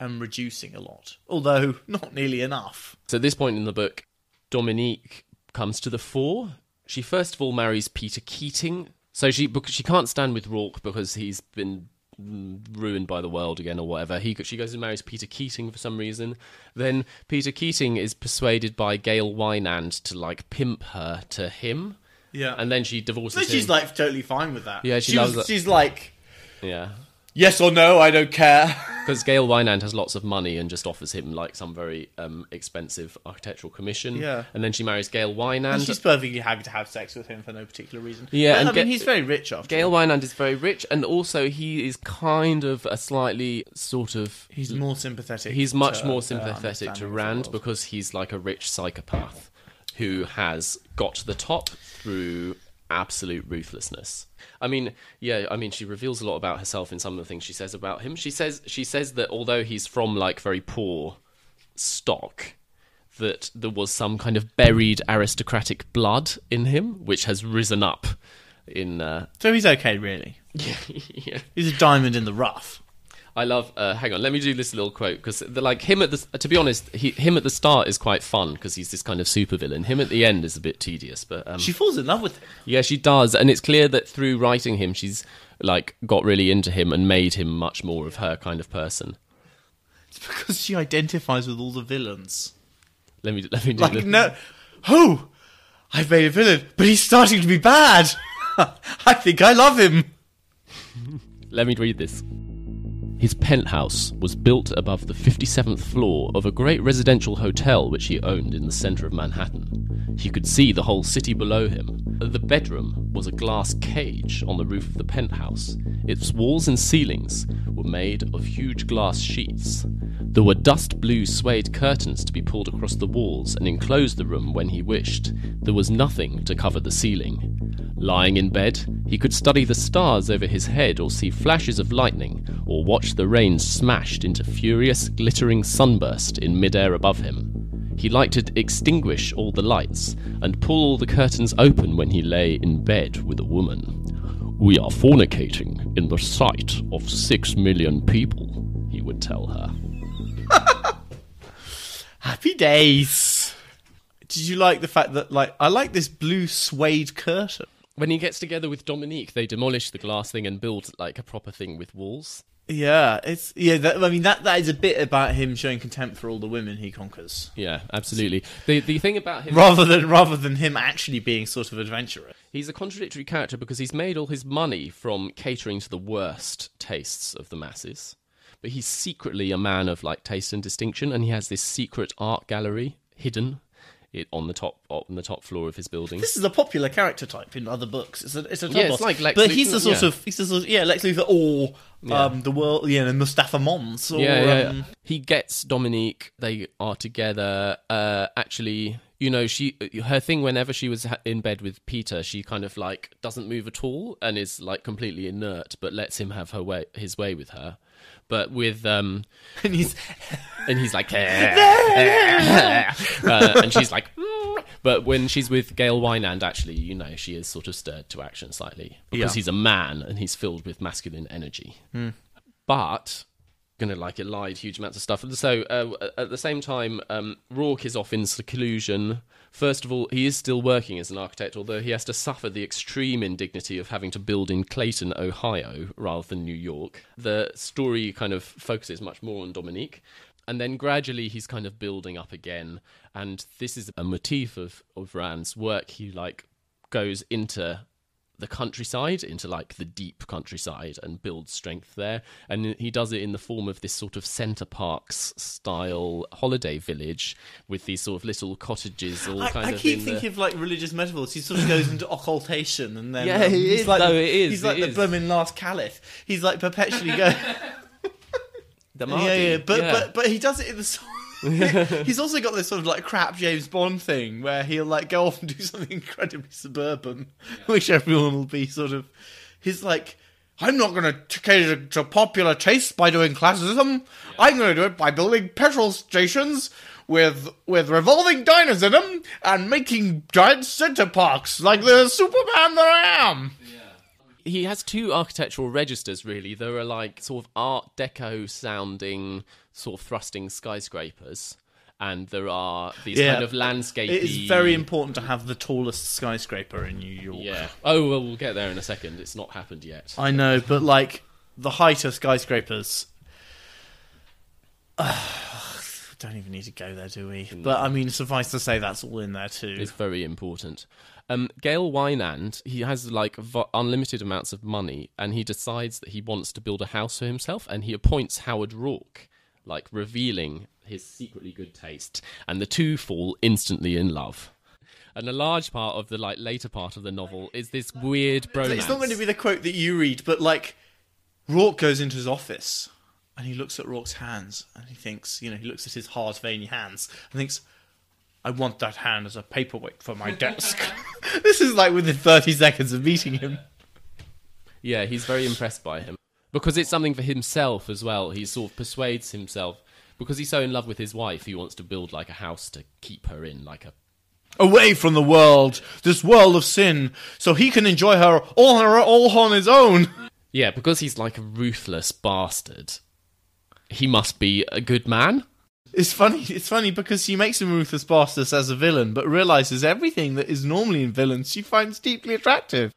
and reducing a lot, although not nearly enough. So at this point in the book, Dominique comes to the fore. She first of all marries Peter Keating. So she can't stand with Rourke because he's been ruined by the world again or whatever. She goes and marries Peter Keating for some reason. Then Peter Keating is persuaded by Gail Wynand to like pimp her to him. Yeah. And then she divorces him. She's like totally fine with that. Yeah, she loves that. She's like... Yeah. Yes or no, I don't care. Because Gail Wynand has lots of money and just offers him like some very expensive architectural commission. Yeah. And then she marries Gail Wynand. And she's perfectly happy to have sex with him for no particular reason. Yeah, but, he's very rich after Gail Wynand is very rich, and also he is kind of a slightly sort of... He's more sympathetic. He's much more sympathetic to Rand because he's like a rich psychopath who has got to the top through absolute ruthlessness. She reveals a lot about herself in some of the things she says about him. She says that although he's from like very poor stock, that there was some kind of buried aristocratic blood in him, which has risen up in... So he's okay, really? Yeah. He's a diamond in the rough. I love... hang on, let me do this little quote, because him at the... To be honest, him at the start is quite fun, because he's this kind of supervillain. Him at the end is a bit tedious, but... she falls in love with him. Yeah, she does, and it's clear that through writing him, she's like got really into him and made him much more of her kind of person. It's because she identifies with all the villains. Let me do this. Like, no... Oh! I've made a villain, but he's starting to be bad! I think I love him! Let me read this. His penthouse was built above the 57th floor of a great residential hotel which he owned in the centre of Manhattan. He could see the whole city below him. The bedroom was a glass cage on the roof of the penthouse. Its walls and ceilings were made of huge glass sheets. There were dust blue suede curtains to be pulled across the walls and enclose the room when he wished. There was nothing to cover the ceiling. Lying in bed, he could study the stars over his head or see flashes of lightning or watch the rain smashed into furious, glittering sunburst in midair above him. He liked to extinguish all the lights and pull all the curtains open when he lay in bed with a woman. "We are fornicating in the sight of 6 million people," he would tell her. Happy days. Did you like the fact that, like, I like this blue suede curtain? When he gets together with Dominique, they demolish the glass thing and build like a proper thing with walls. Yeah, that is a bit about him showing contempt for all the women he conquers. Yeah, absolutely. The thing about him, rather than him actually being sort of adventurous. He's a contradictory character because he's made all his money from catering to the worst tastes of the masses, but he's secretly a man of like taste and distinction, and he has this secret art gallery hidden on the top floor of his building. This is a popular character type in other books. It's a yeah, it's like Lex but Luthor, he's the sort of Lex Luthor or the world, and Mustafa Mons. Or, He gets Dominique. They are together. Actually, you know, her thing whenever she was in bed with Peter, she kind of like doesn't move at all and is like completely inert, but lets him have his way with her. But with and he's like and she's like but when she's with Gail Wynand, actually, you know, she is sort of stirred to action slightly because he's a man and he's filled with masculine energy. But gonna lied huge amounts of stuff. So at the same time, Rourke is off in seclusion. First of all, he is still working as an architect, although he has to suffer the extreme indignity of having to build in Clayton, Ohio, rather than New York. The story kind of focuses much more on Dominique. And then gradually he's kind of building up again. And this is a motif of Rand's work. He goes into the countryside, into the deep countryside, and builds strength there. And he does it in the form of this sort of Center Parcs style holiday village with these sort of little cottages all I keep thinking of religious metaphors. He sort of goes into occultation and then he's the blooming last caliph. He's perpetually going the Mahdi. But he does it in the he's also got this sort of crap James Bond thing where he'll go off and do something incredibly suburban, which everyone will be sort of. He's I'm not going to cater to popular taste by doing classicism. I'm going to do it by building petrol stations with revolving diners in them and making giant center parks like the Superman that I am. He has two architectural registers, really. There are sort of Art Deco sounding, sort of thrusting skyscrapers, and there are these kind of landscapey... It is very important to have the tallest skyscraper in New York. Yeah. Oh, well, we'll get there in a second. It's not happened yet. I know, but the height of skyscrapers... don't even need to go there, do we? No. But, I mean, suffice to say, that's all in there, too. It's very important. Gail Wynand, he has unlimited amounts of money, and he decides that he wants to build a house for himself, and he appoints Howard Rourke, revealing his secretly good taste, and the two fall instantly in love. And a large part of the later part of the novel is this weird bromance. It's not going to be the quote that you read, but Rourke goes into his office and he looks at Rourke's hands and he thinks, he looks at his hard, veiny hands and thinks, I want that hand as a paperweight for my desk. This is within 30 seconds of meeting him. Yeah, he's very impressed by him. Because it's something for himself as well. He sort of persuades himself. Because he's so in love with his wife, he wants to build a house to keep her in, away from the world, this world of sin, so he can enjoy her all on his own. Yeah, because he's a ruthless bastard. He must be a good man. It's funny because she makes him ruthless bastard as a villain, but realises everything that is normally in villains she finds deeply attractive.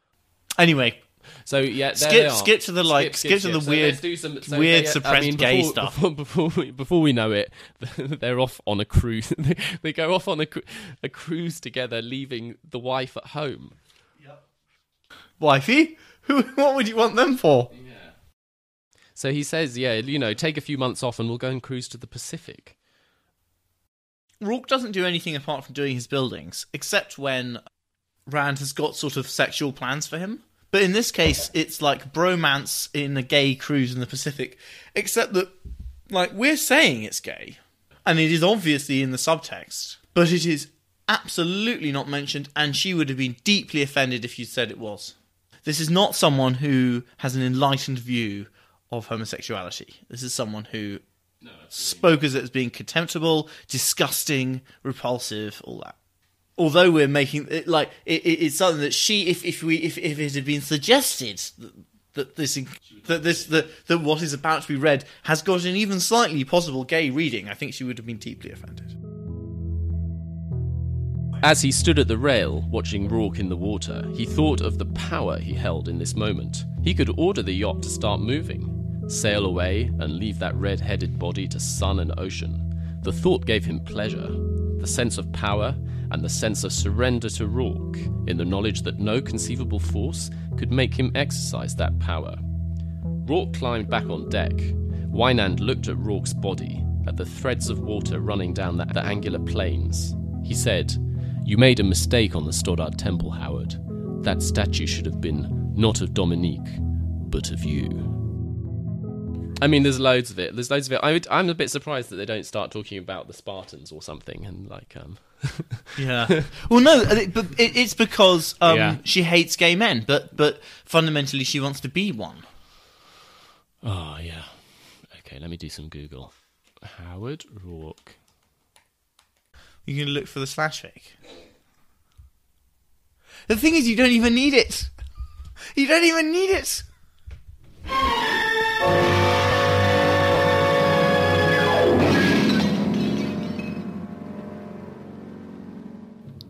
Anyway, so yeah, skip to the weird suppressed gay stuff. Before we know it, they're off on a cruise. They go off on a cruise together, leaving the wife at home. Yep. Wifey, what would you want them for? Yeah. So he says, take a few months off and we'll go and cruise to the Pacific. Rourke doesn't do anything apart from doing his buildings, except when Rand has got sort of sexual plans for him. But in this case, it's like bromance in a gay cruise in the Pacific, except that, like, we're saying it's gay, and it is obviously in the subtext, but it is absolutely not mentioned, and she would have been deeply offended if you said it was. This is not someone who has an enlightened view of homosexuality. This is someone who spoke as it as being contemptible, disgusting, repulsive, all that. Although we're making it like it's something that she, if it had been suggested that what is about to be read has got an even slightly possible gay reading, I think she would have been deeply offended. As he stood at the rail, watching Rourke in the water, he thought of the power he held in this moment. He could order the yacht to start moving, sail away, and leave that red-headed body to sun and ocean. The thought gave him pleasure, the sense of power, and the sense of surrender to Rourke, in the knowledge that no conceivable force could make him exercise that power. Rourke climbed back on deck. Wynand looked at Rourke's body, at the threads of water running down the angular planes. He said, "You made a mistake on the Stoddart Temple, Howard. That statue should have been not of Dominique, but of you." I mean, there's loads of it. I'm a bit surprised that they don't start talking about the Spartans or something, and like, Yeah. Well, no, but it's because she hates gay men, but fundamentally she wants to be one. Oh, yeah. Okay, let me do some Google. Howard Rourke. You're going to look for the slash fic. The thing is, you don't even need it. You don't even need it.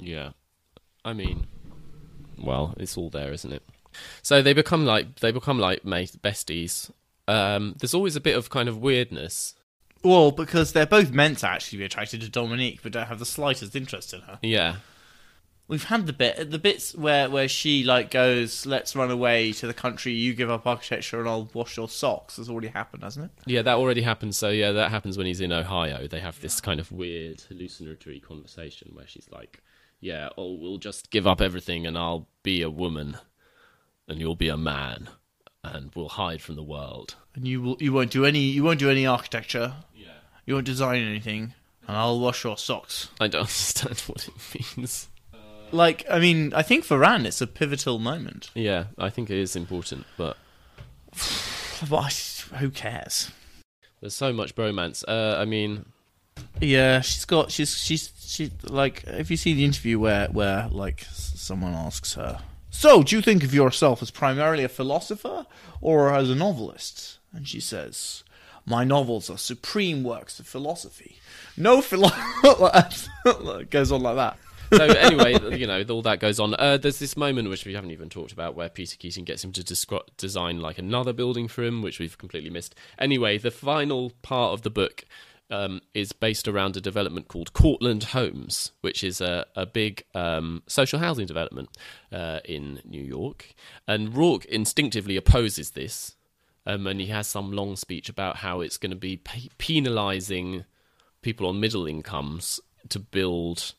Yeah. I mean, well, it's all there, isn't it? So they become like besties. There's always a bit of kind of weirdness. Well, because they're both meant to actually be attracted to Dominique, but don't have the slightest interest in her. Yeah. We've had the bits where she like goes, "Let's run away to the country. You give up architecture, and I'll wash your socks." Has already happened, hasn't it? Yeah, that already happened. So yeah, that happens when he's in Ohio. They have this kind of weird hallucinatory conversation where she's like, "Yeah, oh, we'll just give up everything, and I'll be a woman, and you'll be a man, and we'll hide from the world. And you won't do any architecture. Yeah. You won't design anything, and I'll wash your socks." I don't understand what it means. Like, I mean, I think for Rand it's a pivotal moment. Yeah, I think it is important, but who cares? There's so much bromance. I mean, yeah, she's like, if you see the interview where like someone asks her, "So, do you think of yourself as primarily a philosopher or as a novelist?" And she says, "My novels are supreme works of philosophy." No it goes on like that. So anyway, you know, all that goes on. There's this moment which we haven't even talked about where Peter Keating gets him to design like another building for him, which we've completely missed. Anyway, the final part of the book is based around a development called Cortlandt Homes, which is a big social housing development in New York. And Rourke instinctively opposes this, and he has some long speech about how it's going to be penalising people on middle incomes to build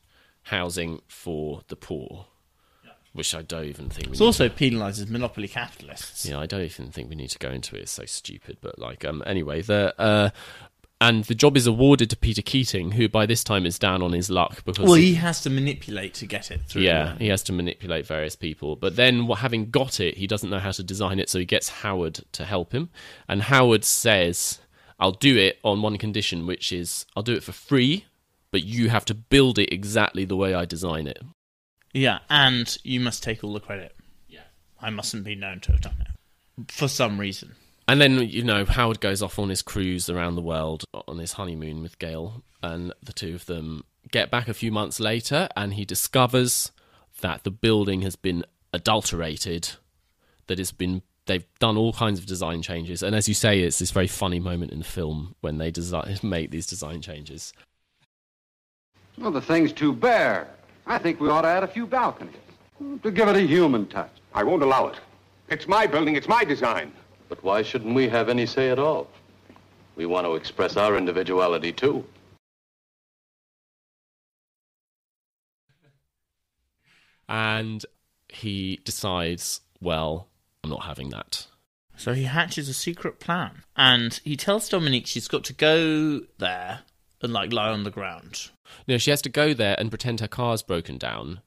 housing for the poor, which I don't even think... It also penalises monopoly capitalists. Yeah, I don't even think we need to go into it. It's so stupid. But like, anyway, and the job is awarded to Peter Keating, who by this time is down on his luck because he has to manipulate to get it through. Yeah, he has to manipulate various people. But then, having got it, he doesn't know how to design it, so he gets Howard to help him. And Howard says, "I'll do it on one condition, which is I'll do it for free, but you have to build it exactly the way I design it." Yeah, and you must take all the credit. Yeah. I mustn't be known to have done it. For some reason. And then, you know, Howard goes off on his cruise around the world on his honeymoon with Gail, and the two of them get back a few months later, and he discovers that the building has been adulterated, they've done all kinds of design changes, and as you say, it's this very funny moment in the film when they make these design changes. Well, the thing's too bare. I think we ought to add a few balconies to give it a human touch. I won't allow it. It's my building, it's my design. But why shouldn't we have any say at all? We want to express our individuality too. And he decides, well, I'm not having that. So he hatches a secret plan, and he tells Dominique she's got to go there and lie on the ground. No, she has to go there and pretend her car's broken down.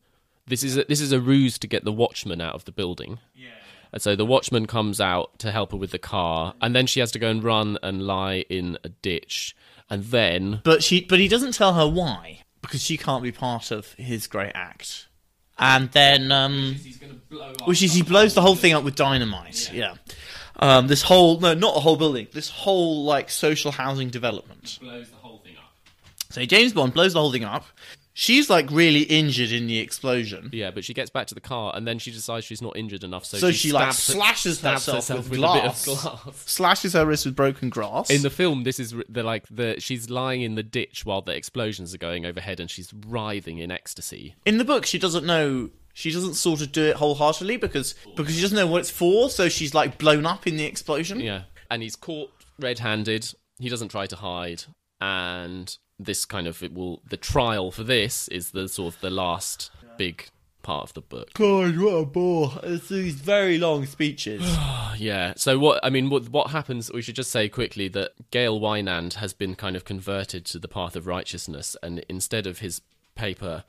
This is a ruse to get the watchman out of the building. Yeah. And so the watchman comes out to help her with the car, and then she has to go and run and lie in a ditch, and then. But he doesn't tell her why, because she can't be part of his great act. And then, he blows the whole thing up with dynamite. Yeah. Not a whole building. This whole social housing development blows the whole thing up. So James Bond blows the whole thing up. She's really injured in the explosion. Yeah, but she gets back to the car and then she decides she's not injured enough, so she slashes herself with glass. A bit of glass. Slashes her wrist with broken glass. In the film, this is she's lying in the ditch while the explosions are going overhead and she's writhing in ecstasy. In the book, she doesn't know. She doesn't sort of do it wholeheartedly because she doesn't know what it's for. So she's blown up in the explosion. Yeah, and he's caught red-handed. He doesn't try to hide, and this the trial for this is the sort of the last big part of the book. God, what a bore! It's these very long speeches. Yeah. So what happens? We should just say quickly that Gale Wynand has been kind of converted to the path of righteousness, and instead of his paper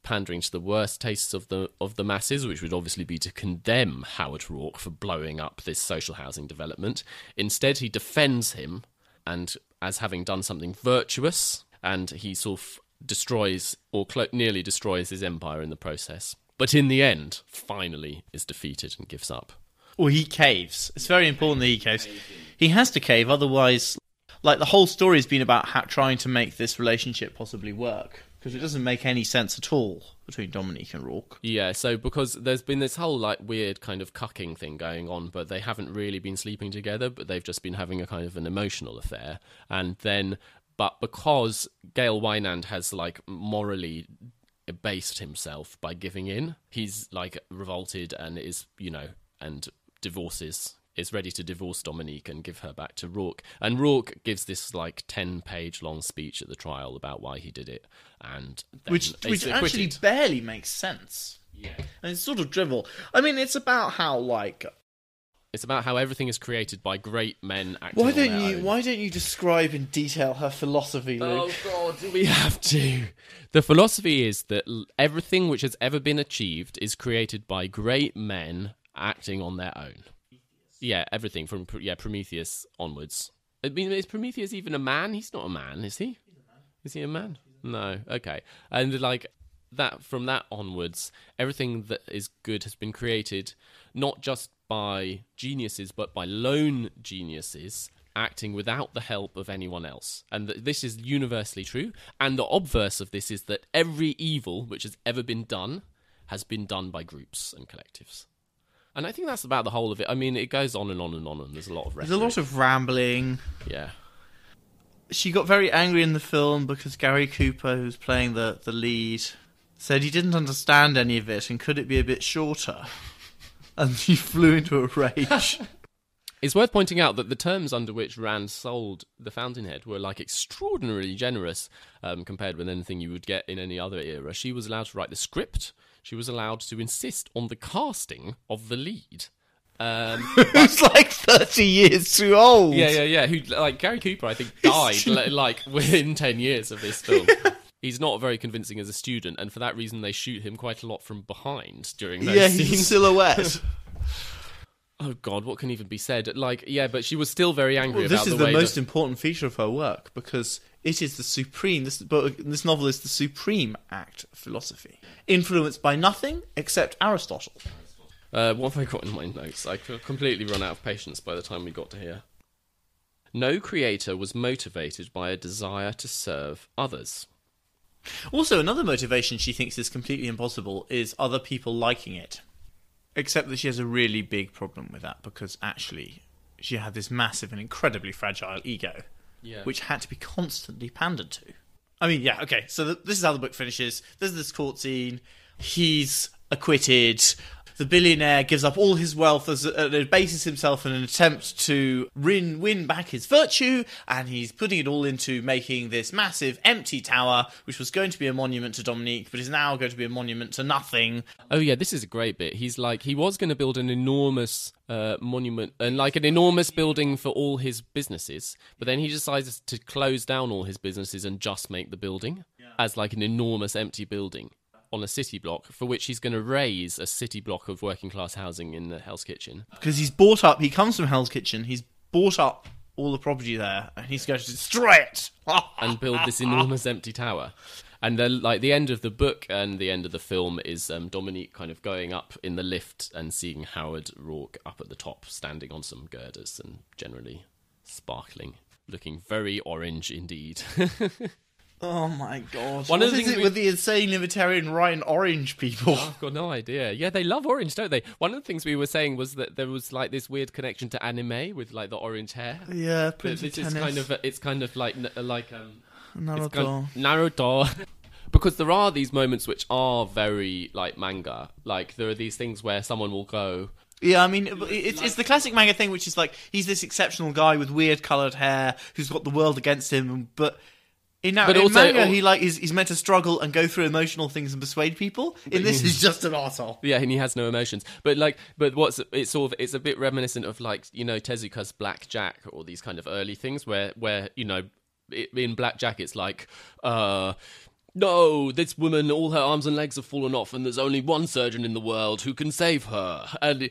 pandering to the worst tastes of the masses, which would obviously be to condemn Howard Rourke for blowing up this social housing development, instead he defends him and as having done something virtuous, and he sort of destroys or nearly destroys his empire in the process. But in the end, finally is defeated and gives up. Well, he caves. It's very important that he caves. He has to cave, otherwise, the whole story has been about trying to make this relationship possibly work. Because it doesn't make any sense at all between Dominique and Rourke. Yeah, so because there's been this whole weird kind of cucking thing going on, but they haven't really been sleeping together, but they've just been having a kind of an emotional affair. But because Gale Wynand has morally abased himself by giving in, he's revolted and is is ready to divorce Dominique and give her back to Rourke. And Rourke gives this 10-page long speech at the trial about why he did it, and which actually barely makes sense. Yeah, and it's sort of drivel. It's about how it's about how everything is created by great men acting on their own. Why don't you describe in detail her philosophy, Luke? Oh God, do we have to? The philosophy is that everything which has ever been achieved is created by great men acting on their own. Yeah, everything from Prometheus onwards. Is Prometheus even a man? He's not a man, is he? Is he a man? No. Okay. And that from that onwards, everything that is good has been created not just by geniuses, but by lone geniuses acting without the help of anyone else. And this is universally true. And the obverse of this is that every evil which has ever been done has been done by groups and collectives. And I think that's about the whole of it. It goes on and on and on, and there's a lot of rhetoric. There's a lot of rambling. Yeah. She got very angry in the film because Gary Cooper, who's playing the lead, said he didn't understand any of it, and could it be a bit shorter? And she flew into a rage. It's worth pointing out that the terms under which Rand sold The Fountainhead were extraordinarily generous compared with anything you would get in any other era. She was allowed to write the script. She was allowed to insist on the casting of the lead. Who's 30 years too old. Yeah. Who Gary Cooper, I think, died within 10 years of this film. He's not very convincing as a student, and for that reason, they shoot him quite a lot from behind during those scenes. He's a silhouette. Oh God, what can even be said? But she was still very angry about the way. This is the most important feature of her work because it is the supreme. This novel is the supreme act of philosophy, influenced by nothing except Aristotle. What have I got in my notes? I could completely run out of patience by the time we got to here. No creator was motivated by a desire to serve others. Also, another motivation she thinks is completely impossible is other people liking it. Except that she has a really big problem with that because actually she had this massive and incredibly fragile ego, which had to be constantly pandered to. So this is how the book finishes. There's this court scene. He's acquitted. the billionaire gives up all his wealth and bases himself in an attempt to win back his virtue, and he's putting it all into making this massive empty tower, which was going to be a monument to Dominique, but is now going to be a monument to nothing. Oh yeah, this is a great bit. He's like, he was going to build an enormous monument and like an enormous building for all his businesses, but then he decides to close down all his businesses and just make the building as like an enormous empty building on a city block, for which he's going to raise a city block of working class housing in the Hell's Kitchen. Because he comes from Hell's Kitchen, he's bought up all the property there, and he's going to destroy it! And build this enormous empty tower. And then, like, the end of the book and the end of the film is Dominique kind of going up in the lift and seeing Howard Rourke up at the top, standing on some girders and generally sparkling, looking very orange indeed. Oh my god. One What of the is things it with the insane libertarian right and orange people? I've got no idea. Yeah, they love orange, don't they? One of the things we were saying was that there was like this weird connection to anime with like the orange hair. Yeah, But Prince of this is Tennis. it's kind of like Naruto. Naruto. Because there are these moments which are very like manga. Like there are these things where someone will go, Yeah, I mean, it's the classic manga thing, which is like, he's this exceptional guy with weird coloured hair who's got the world against him, but in also- manga, he's meant to struggle and go through emotional things and persuade people. In this, he's just an arsehole. yeah, and he has no emotions. But it's a bit reminiscent of like, you know, Tezuka's Black Jack or these kind of early things where you know, in Black Jack it's like, no, this woman, all her arms and legs have fallen off, and there's only one surgeon in the world who can save her. And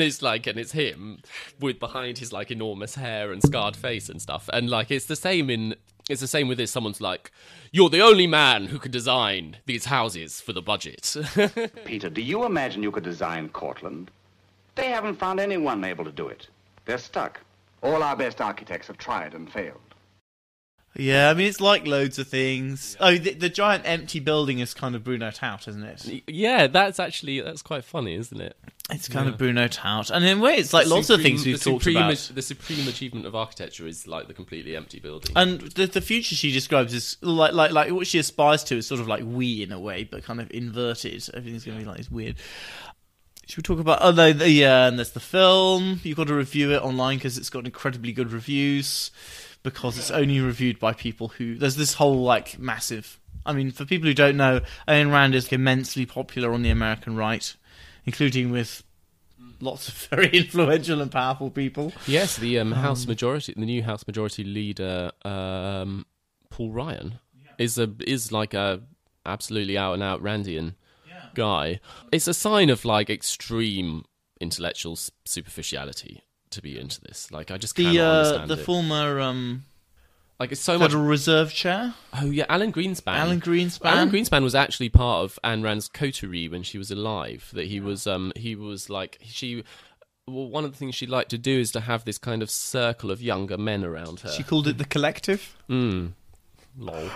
it's him with behind his like enormous hair and scarred face and stuff. And like it's the same with this. Someone's like, you're the only man who can design these houses for the budget. Peter, do you imagine you could design Cortland? They haven't found anyone able to do it. They're stuck. All our best architects have tried and failed. Yeah, I mean, it's like loads of things. Oh, the giant empty building is kind of Bruno Tout, isn't it? Yeah, that's quite funny, isn't it? It's kind of Bruno Tout. And in a way, it's like lots of things we've talked about. The supreme achievement of architecture is like the completely empty building. And the future she describes is like what she aspires to is sort of like we in a way, but kind of inverted. Everything's going to be like this weird. Should we talk about... and there's the film. You've got to review it online because it's got incredibly good reviews, because it's only reviewed by people who... There's this whole, like, massive... I mean, for people who don't know, Ayn Rand is immensely popular on the American right, including with lots of very influential and powerful people. Yes, the the new House Majority Leader, Paul Ryan, is like a absolutely out-and-out Randian guy. It's a sign of like extreme intellectual superficiality to be into this. Like I just cannot understand the former like it's so Federal much. Reserve Chair. Oh yeah, Alan Greenspan. Alan Greenspan. Alan Greenspan was actually part of Ayn Rand's coterie when she was alive. That he was like she. Well, one of the things she liked to do is to have this kind of circle of younger men around her. She called it the collective. Lol.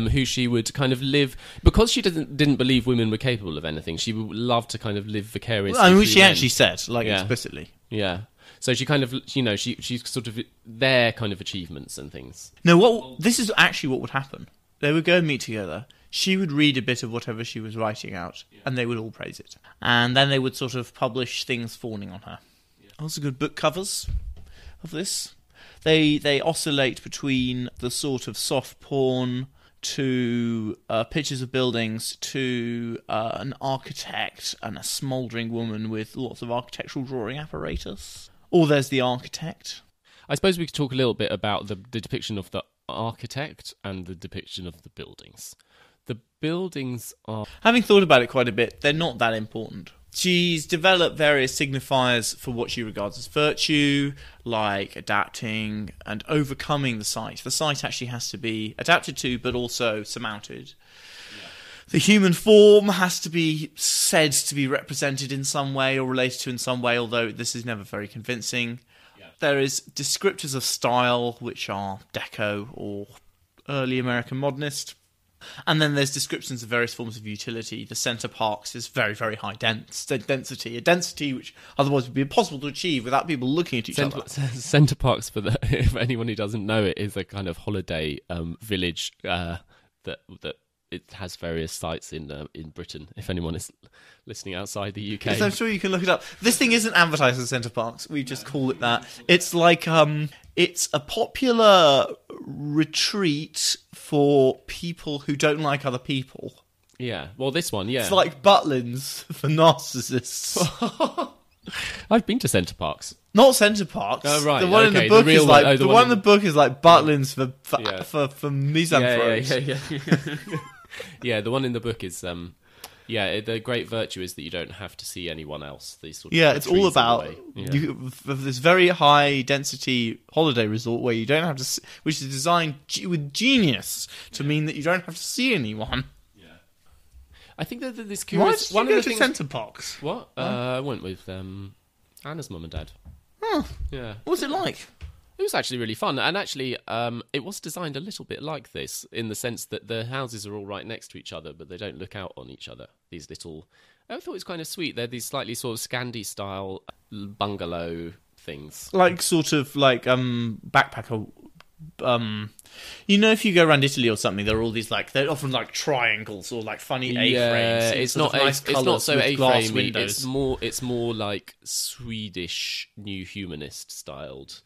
Who she would kind of live, because she didn't believe women were capable of anything. She would love to kind of live vicariously. I mean, through she men. actually said, like, Yeah. explicitly. Yeah. So she kind of, you know, she's sort of their kind of achievements and things. No, this is actually what would happen. They would go and meet together. She would read a bit of whatever she was writing out, and they would all praise it. And then they would sort of publish things fawning on her. Also good book covers of this. They oscillate between the sort of soft porn to pictures of buildings to an architect and a smouldering woman with lots of architectural drawing apparatus. Or there's the architect. I suppose we could talk a little bit about the depiction of the architect and the depiction of the buildings. The buildings are... Having thought about it quite a bit, they're not that important. She's developed various signifiers for what she regards as virtue, like adapting and overcoming the site. The site actually has to be adapted to, but also surmounted. Yeah. The human form has to be said to be represented in some way or related to in some way, although this is never very convincing. Yeah. There is descriptors of style, which are Deco or early American modernist. And then there's descriptions of various forms of utility. The Centre Parks is very, very high density. A density which otherwise would be impossible to achieve without people looking at each other. Centre Parks, if anyone who doesn't know it, is a kind of holiday village that it has various sites in Britain. If anyone is listening outside the UK, yes, I'm sure you can look it up. This thing isn't advertised as Center Parcs. We just call it that. It's like it's a popular retreat for people who don't like other people. Yeah. Well, this one, yeah. It's like Butlins for narcissists. I've been to Center Parcs. Not Center Parcs. Oh right. The one in the book is like the one in the book is like Butlins for misanthropes. Yeah. Yeah, the one in the book is the great virtue is that you don't have to see anyone else. These sort of it's all about this very high density holiday resort where you don't have to, which is designed with genius to mean that you don't have to see anyone. I think that this curious. Why did you go to Center Parcs? What? I went with Anna's mum and dad. Oh, yeah. What was it like? It was actually really fun, and actually, it was designed a little bit like this in the sense that the houses are all right next to each other, but they don't look out on each other. These little, I thought it was kind of sweet. They're these slightly sort of Scandi style bungalow things, like sort of like backpacker. If you go around Italy or something, there are all these they're often like triangles or like funny A-frames. Yeah, it's not so A-framey. It's more like Swedish New Humanist styled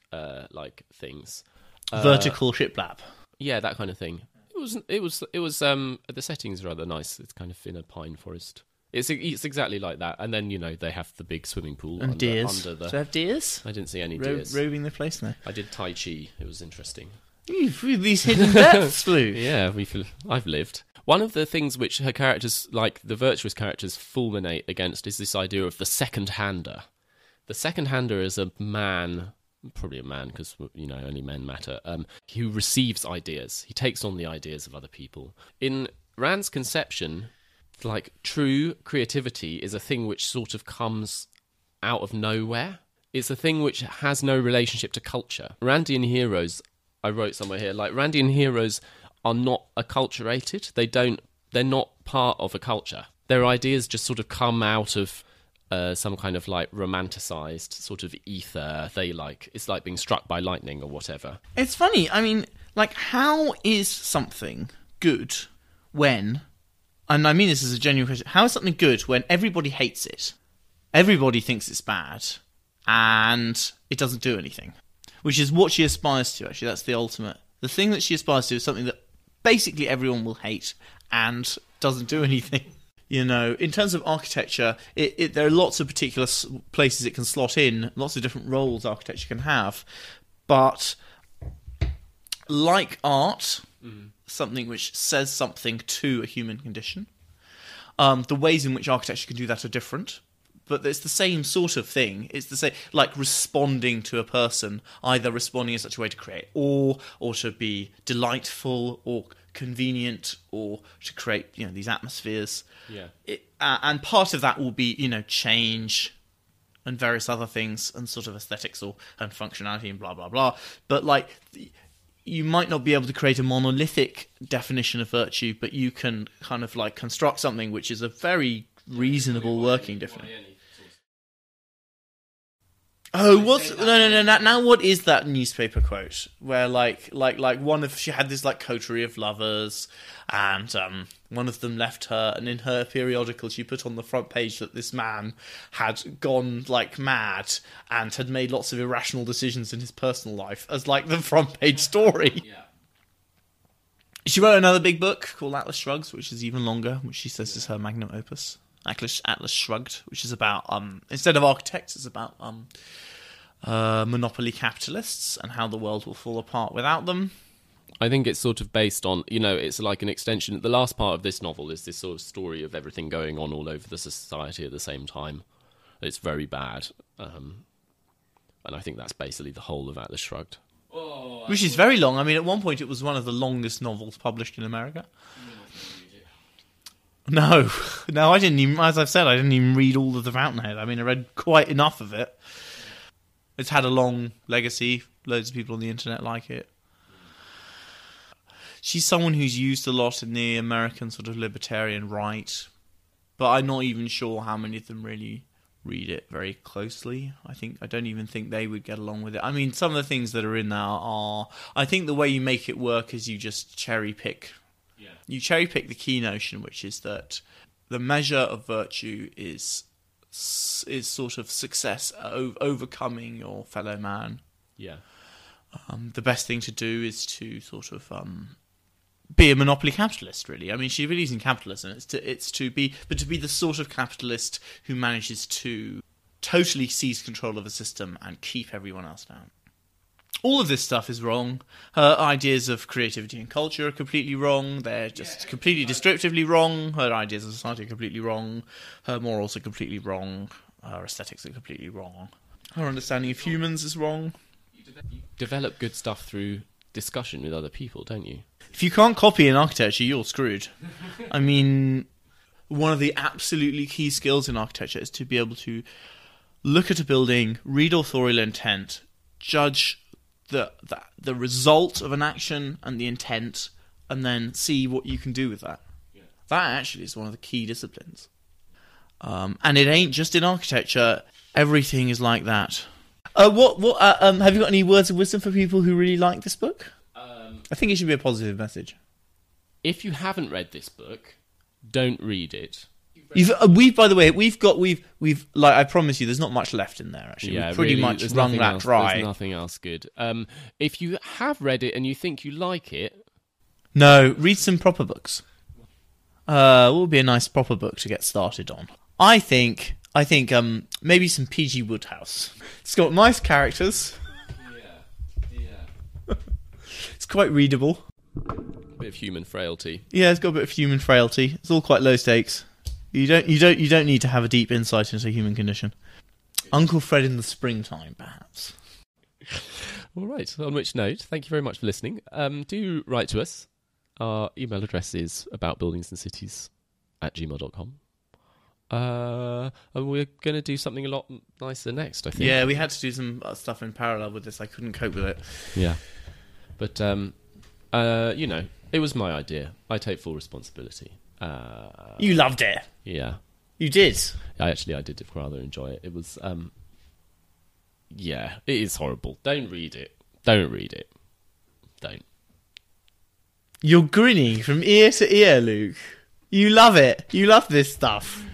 things. Vertical shiplap. Yeah, that kind of thing. It was the setting's rather nice. It's kind of in a pine forest. It's exactly like that, and then they have the big swimming pool and deers. Do they have deers? I didn't see any deers roving the place there. I did Tai Chi. It was interesting. These hidden depths, Flew. Yeah, I've lived. One of the things which her characters, like the virtuous characters, fulminate against is this idea of the second-hander. The second-hander is a man, probably a man because only men matter, who receives ideas. He takes on the ideas of other people. In Rand's conception, true creativity is a thing which sort of comes out of nowhere. It's a thing which has no relationship to culture. Randian heroes, I wrote somewhere here, Randian heroes are not acculturated. They're not part of a culture. Their ideas just sort of come out of some kind of romanticized sort of ether. It's like being struck by lightning or whatever. It's funny. I mean, how is something good when... And I mean this as a genuine question. How is something good when everybody hates it? Everybody thinks it's bad, and it doesn't do anything. Which is what she aspires to, actually. That's the ultimate. The thing that she aspires to is something that basically everyone will hate and doesn't do anything. In terms of architecture, there are lots of particular places it can slot in, lots of different roles architecture can have. But like art... something which says something to a human condition. The ways in which architecture can do that are different, but it's the same sort of thing. It's the same, like responding to a person, either responding in such a way to create awe, or to be delightful, or convenient, or to create these atmospheres. Yeah. And part of that will be change and various other things, and sort of aesthetics and functionality and blah blah blah. But you might not be able to create a monolithic definition of virtue, but you can kind of construct something which is a very reasonable working definition. Oh, no! Now, what is that newspaper quote where she had this coterie of lovers, and one of them left her, and in her periodical she put on the front page that this man had gone mad and had made lots of irrational decisions in his personal life as the front page story. Yeah. She wrote another big book called Atlas Shrugged, which is even longer, which she says is her magnum opus. Atlas Shrugged, which is about instead of architects, it's about monopoly capitalists and how the world will fall apart without them. I think it's sort of based on, it's like an extension. The last part of this novel is this sort of story of everything going on all over the society at the same time. It's very bad. And I think that's basically the whole of Atlas Shrugged. Which is very long. I mean, at one point it was one of the longest novels published in America. No, I didn't even, as I've said, I didn't even read all of The Fountainhead. I mean, I read quite enough of it. It's had a long legacy. Loads of people on the internet like it. She's someone who's used a lot in the American sort of libertarian right, but I'm not even sure how many of them really read it very closely. I don't even think they would get along with it. I mean, some of the things that are in there are... I think the way you make it work is you just cherry pick You cherry pick the key notion, which is that the measure of virtue is sort of success, overcoming your fellow man. Yeah. The best thing to do is to sort of be a monopoly capitalist, really. I mean, she believes in capitalism. It's to be the sort of capitalist who manages to totally seize control of a system and keep everyone else down. All of this stuff is wrong. Her ideas of creativity and culture are completely wrong. They're just completely descriptively wrong. Her ideas of society are completely wrong. Her morals are completely wrong. Her aesthetics are completely wrong. Her understanding of humans is wrong. You develop good stuff through discussion with other people, don't you? If you can't copy in architecture, you're screwed. I mean, one of the absolutely key skills in architecture is to be able to look at a building, read authorial intent, judge the result of an action and the intent, and then see what you can do with that. Yeah. That actually is one of the key disciplines. And it ain't just in architecture. Everything is like that. Have you got any words of wisdom for people who really like this book? I think it should be a positive message. If you haven't read this book, don't read it. By the way, we've like I promise you, there's not much left in there. Actually, yeah, we've pretty really, much wrung that dry. There's nothing else good. If you have read it and you think you like it, no, read some proper books. What would be a nice proper book to get started on? I think maybe some P.G. Wodehouse. It's got nice characters. Yeah. It's quite readable. A bit of human frailty. Yeah, it's got a bit of human frailty. It's all quite low stakes. You don't need to have a deep insight into the human condition. Uncle Fred in the Springtime, perhaps. All right. On which note, thank you very much for listening. Do write to us. Our email address is aboutbuildingsandzities@gmail.com. And we're going to do something a lot nicer next, I think. Yeah, we had to do some stuff in parallel with this. I couldn't cope with it. Yeah. But, it was my idea. I take full responsibility. You loved it. Yeah. You did. I did rather enjoy it. It was, it is horrible. Don't read it. Don't. You're grinning from ear to ear, Luke. You love it. You love this stuff.